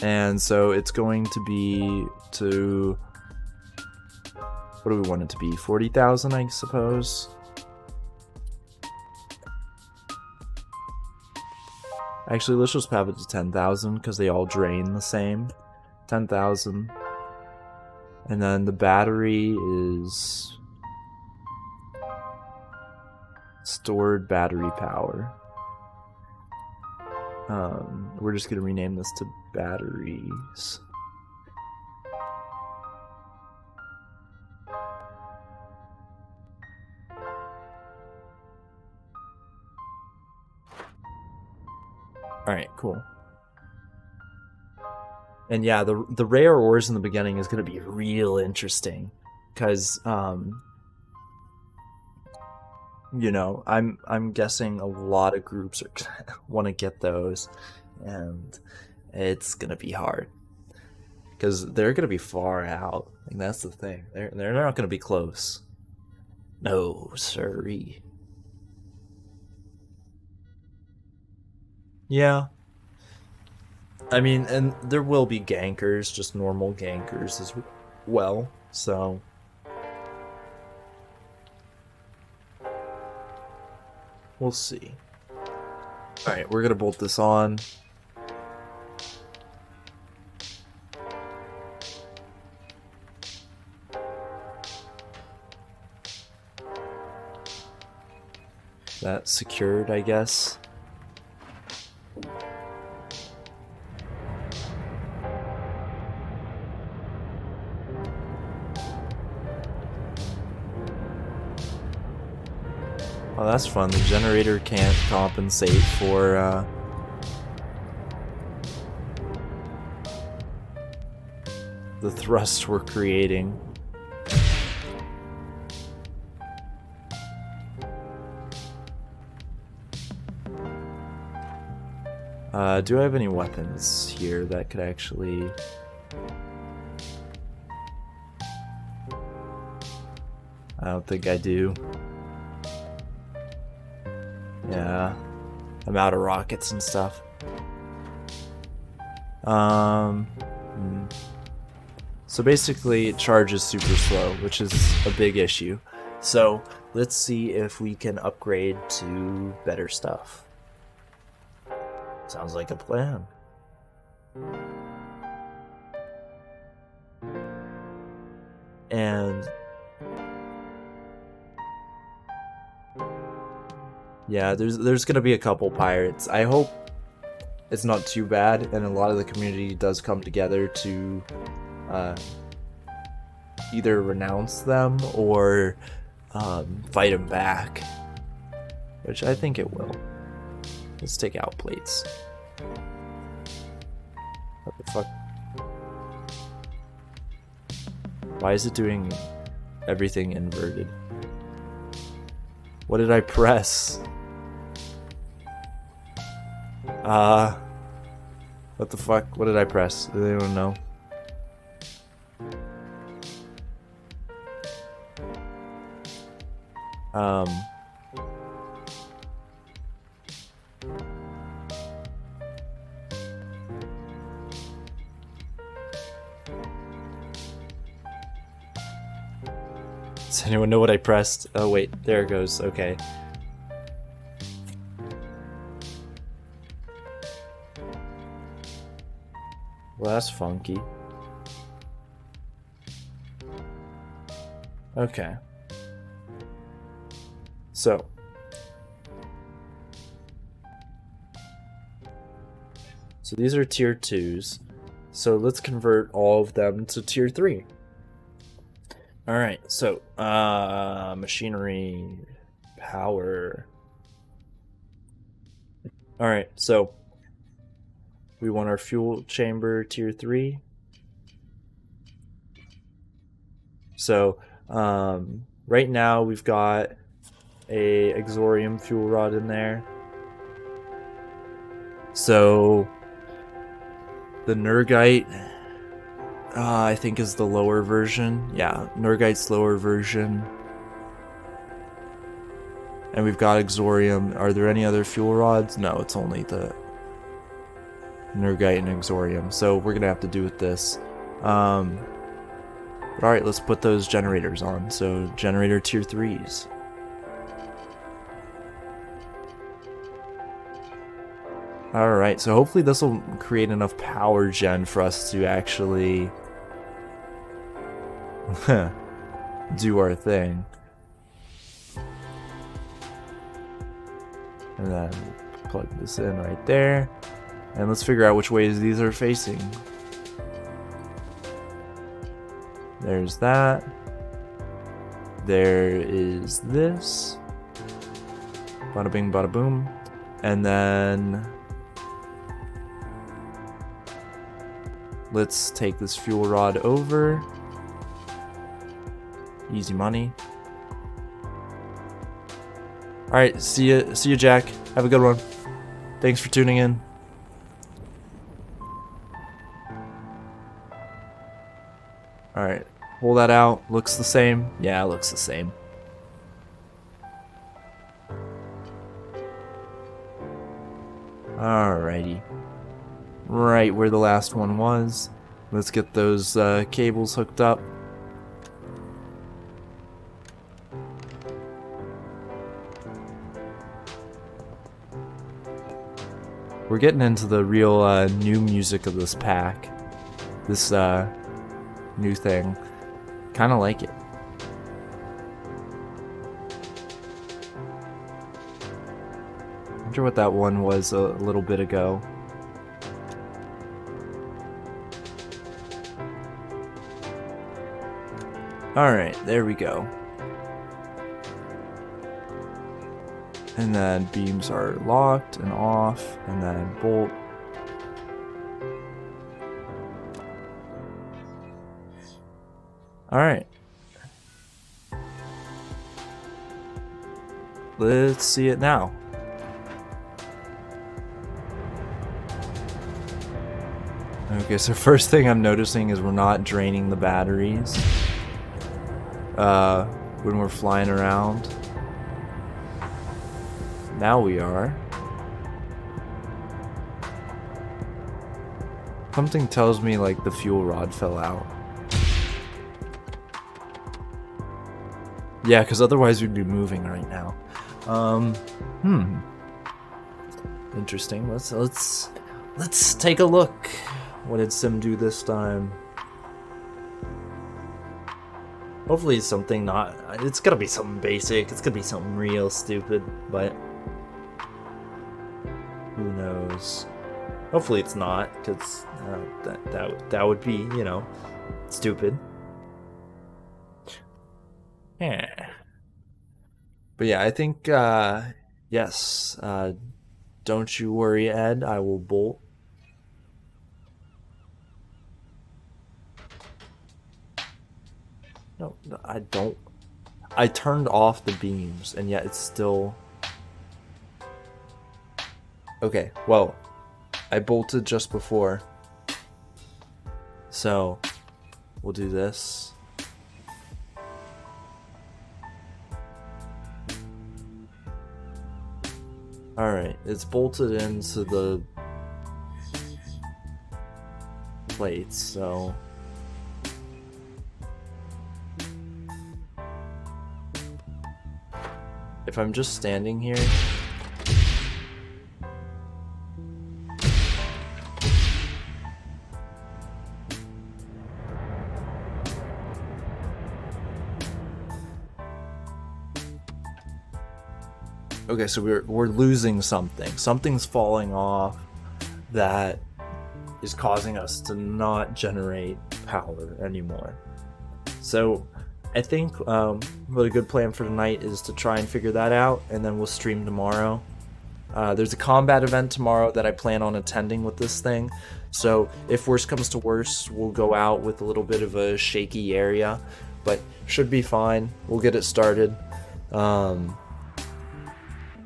And so it's going to be to, what do we want it to be? 40,000, I suppose. Actually, let's just have it to 10,000 because they all drain the same. 10,000. And then the battery is stored battery power. We're just going to rename this to batteries. Alright, cool. And yeah, the rare ores in the beginning is going to be real interesting. Because, you know, I'm guessing a lot of groups want to get those, and it's gonna be hard because they're gonna be far out. Like, that's the thing. They're not gonna be close. No, sirree. Yeah. I mean, and there will be gankers, just normal gankers as well. So. We'll see. Alright, we're gonna bolt this on. That's secured, I guess. Oh, that's fun. The generator can't compensate for, the thrust we're creating. Do I have any weapons here that could actually... I don't think I do. Yeah. I'm out of rockets and stuff. So basically it charges super slow, which is a big issue. So let's see if we can upgrade to better stuff. Sounds like a plan. And yeah, there's gonna be a couple pirates. I hope it's not too bad, and a lot of the community does come together to either renounce them or fight them back, which I think it will. Let's take out plates. What the fuck? Why is it doing everything inverted? What did I press? What the fuck? What did I press? Does anyone know? Does anyone know what I pressed? Oh wait, there it goes. Okay. Well, that's funky. Okay. So. So these are tier 2s. So let's convert all of them to tier 3. Alright, so, machinery, power. Alright, so, we want our fuel chamber tier 3. So, right now we've got a exorium fuel rod in there. So, the Nergite, I think is the lower version. Yeah, Nergite's lower version. And we've got exorium. Are there any other fuel rods? No, it's only the Nergite and exorium. So we're gonna have to do with this. But alright, let's put those generators on. So generator tier 3s. Alright, so hopefully this will create enough power gen for us to actually do our thing. And then plug this in right there. And let's figure out which ways these are facing. There's that. There is this. Bada bing, bada boom. And then let's take this fuel rod over. Easy money. Alright, see ya, Jack. Have a good one. Thanks for tuning in. Alright, pull that out. Looks the same. Yeah, it looks the same. Alrighty. Right where the last one was. Let's get those cables hooked up. We're getting into the real new music of this pack. This new thing. Kinda like it. I wonder what that one was a little bit ago. Alright, there we go. And then beams are locked and off, and then bolt. Alright. Let's see it now. Okay, so first thing I'm noticing is we're not draining the batteries. when we're flying around. Now we are. Something tells me like the fuel rod fell out. Yeah, because otherwise we'd be moving right now. Interesting. Let's take a look. What did Sim do this time? Hopefully it's something not... It's gonna be something basic. It's gonna be something real stupid, but... who knows? Hopefully it's not, because that would be, you know, stupid. Yeah. But yeah, I think, yes. Don't you worry, Ed. I will bolt. No, I don't. I turned off the beams, and yet it's still... Okay, well, I bolted just before. So, we'll do this. Alright, it's bolted into the plates, so... if I'm just standing here... Okay, so we're losing something. Something's falling off that is causing us to not generate power anymore. So I think what a good plan for tonight is to try and figure that out, and then we'll stream tomorrow. There's a combat event tomorrow that I plan on attending with this thing. So if worse comes to worse, we'll go out with a little bit of a shaky area, but should be fine. We'll get it started.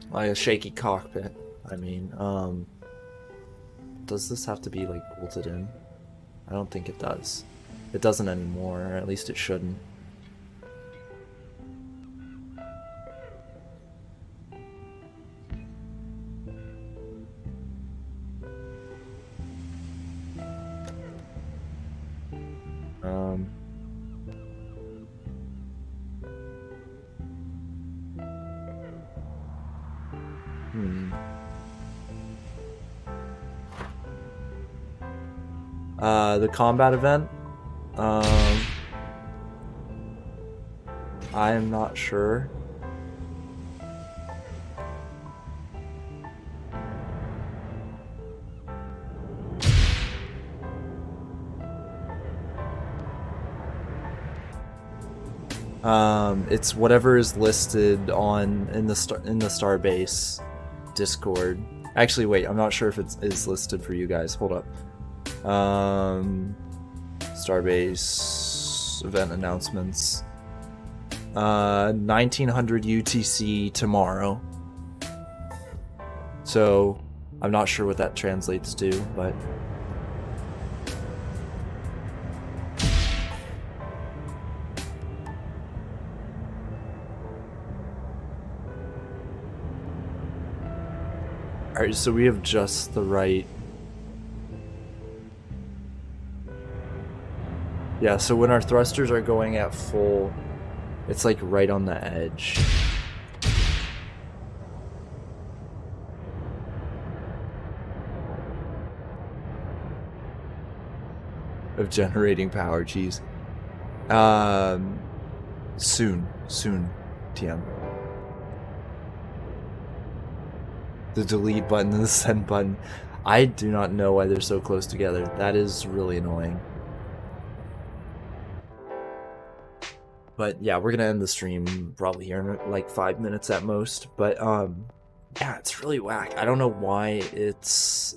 Like a shaky cockpit. I mean, does this have to be like bolted in? I don't think it does. It doesn't anymore, or at least it shouldn't. The combat event, I am not sure. It's whatever is listed on in the STARBASE Discord. Actually, wait, I'm not sure if it is listed for you guys. Hold up. STARBASE event announcements. 1900 UTC tomorrow. So I'm not sure what that translates to, but alright, so we have just the right... Yeah, so when our thrusters are going at full, it's like right on the edge. Of generating power, geez. Soon, TM. The delete button and the send button. I do not know why they're so close together. That is really annoying. But yeah, we're gonna end the stream probably here in like 5 minutes at most. But yeah, it's really whack. I don't know why it's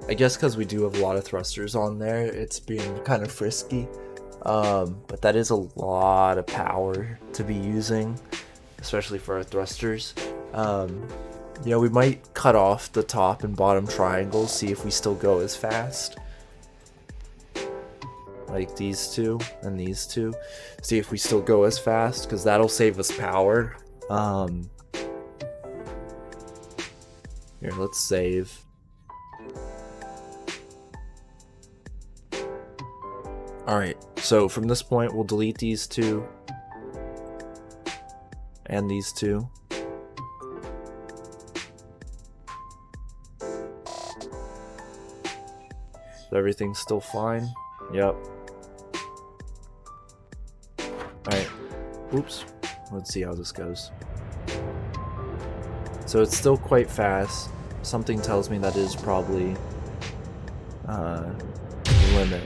I guess because we do have a lot of thrusters on there, it's being kind of frisky. But that is a lot of power to be using, especially for our thrusters. You know, we might cut off the top and bottom triangles, see if we still go as fast. like these two and these two. See if we still go as fast, because that'll save us power. Here, let's save. Alright, so from this point we'll delete these two and these two. So everything's still fine. Yep. Alright. Oops. Let's see how this goes. So it's still quite fast. Something tells me that is probably limit.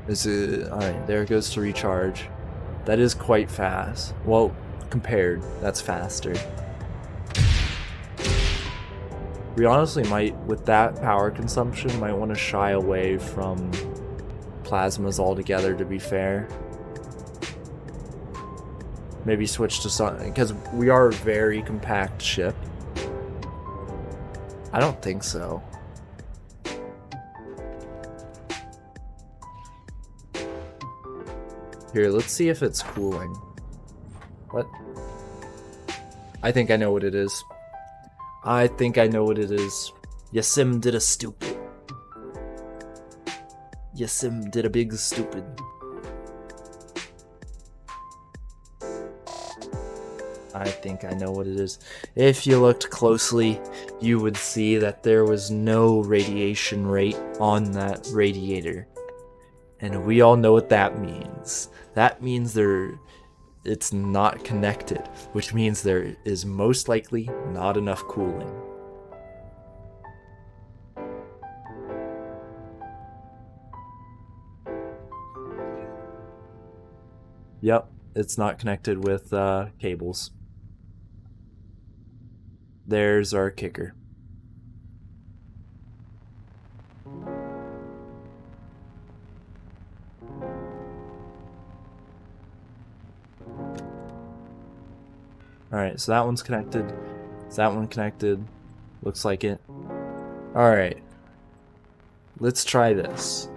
Is it alright, there it goes to recharge. That is quite fast. Well, compared, that's faster. We honestly might, with that power consumption, might want to shy away from plasmas altogether, to be fair. Maybe switch to something, because we are a very compact ship. I don't think so. Here, let's see if it's cooling. What? I think I know what it is. I think I know what it is. Yasim did a stupid. Yasim did a big stupid. I think I know what it is. If you looked closely, you would see that there was no radiation rate on that radiator. And we all know what that means. That means it's not connected, which means there is most likely not enough cooling. Yep, it's not connected with cables. There's our kicker. Alright, so that one's connected. Is that one connected? Looks like it. Alright. Let's try this.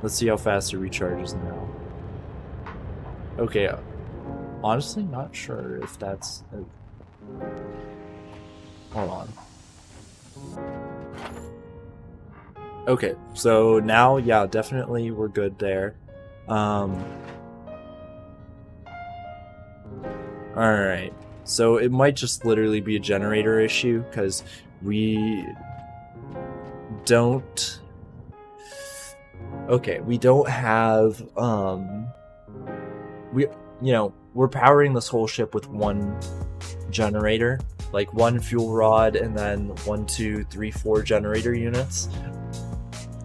Let's see how fast it recharges now. Okay, honestly not sure if that's... Hold on. Okay, so now, yeah, definitely we're good there. Alright, so it might just literally be a generator issue, because we don't... Okay, we don't have, we're powering this whole ship with one generator, like one fuel rod, and then 1, 2, 3, 4 generator units.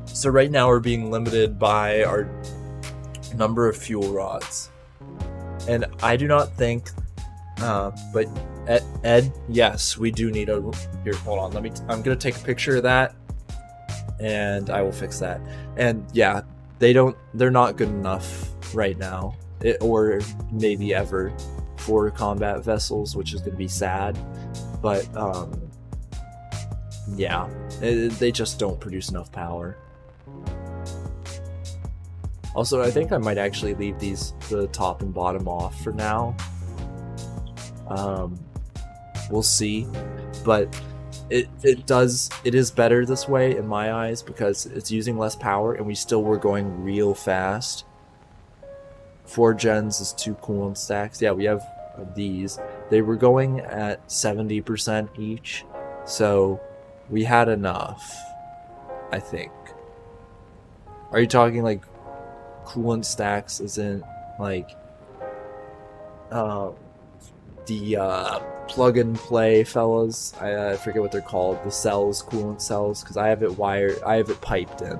So right now we're being limited by our number of fuel rods. And I do not think, but Ed, yes, we do need a, here, hold on, I'm gonna take a picture of that, and I will fix that. And yeah, they're not good enough right now, or maybe ever, for combat vessels, which is gonna be sad. But yeah, they just don't produce enough power. Also, I think I might actually leave the top and bottom off for now. We'll see, but it is better this way in my eyes, because it's using less power and we still were going real fast. 4 gens is 2 coolant stacks. Yeah, we have these. They were going at 70% each, so we had enough, I think. Are you talking like coolant stacks isn't like the plug and play fellas? I forget what they're called, the cells, coolant cells, because I have it piped in.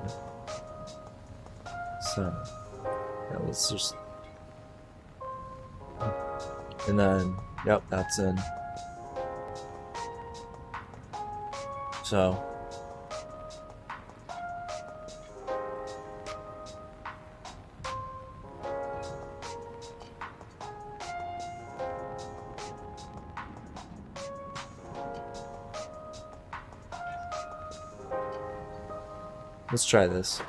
So yeah, let's just, and then yep, that's in. So Let's try this.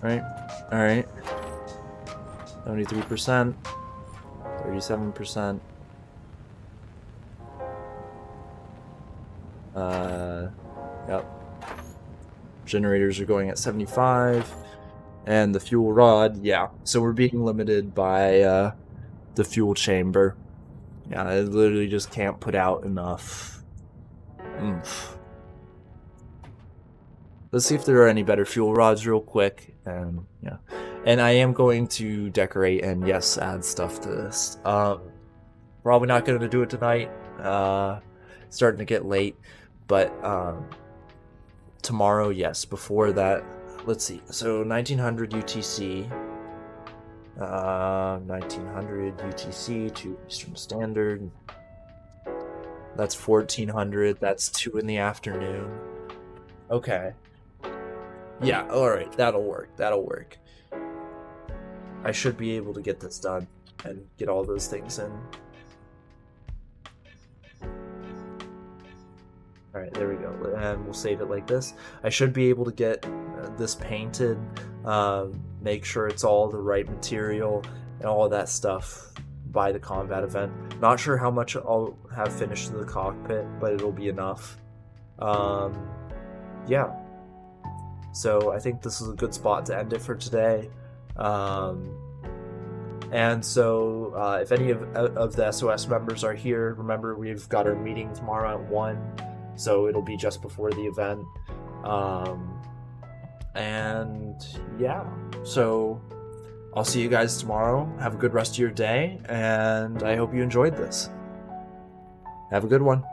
Alright, alright. 73%, 37%. Yep. Generators are going at 75. And the fuel rod, yeah. So we're being limited by the fuel chamber. Yeah, I literally just can't put out enough oomph. Let's see if there are any better fuel rods real quick. And yeah. And I am going to decorate and yes, add stuff to this. Probably not going to do it tonight. Starting to get late. But tomorrow, yes. Before that, let's see. So 1900 UTC. 1900 UTC to Eastern Standard. That's 1400. That's 2 in the afternoon. Okay. Yeah, alright. That'll work. That'll work. I should be able to get this done and get all those things in. Alright, there we go. And we'll save it like this. I should be able to get this painted, make sure it's all the right material and all of that stuff by the combat event. Not sure how much I'll have finished in the cockpit, but it'll be enough. Yeah. So I think this is a good spot to end it for today. And so if any of the SOS members are here, remember we've got our meeting tomorrow at 1, so it'll be just before the event. And yeah, so I'll see you guys tomorrow. Have a good rest of your day, and I hope you enjoyed this. Have a good one.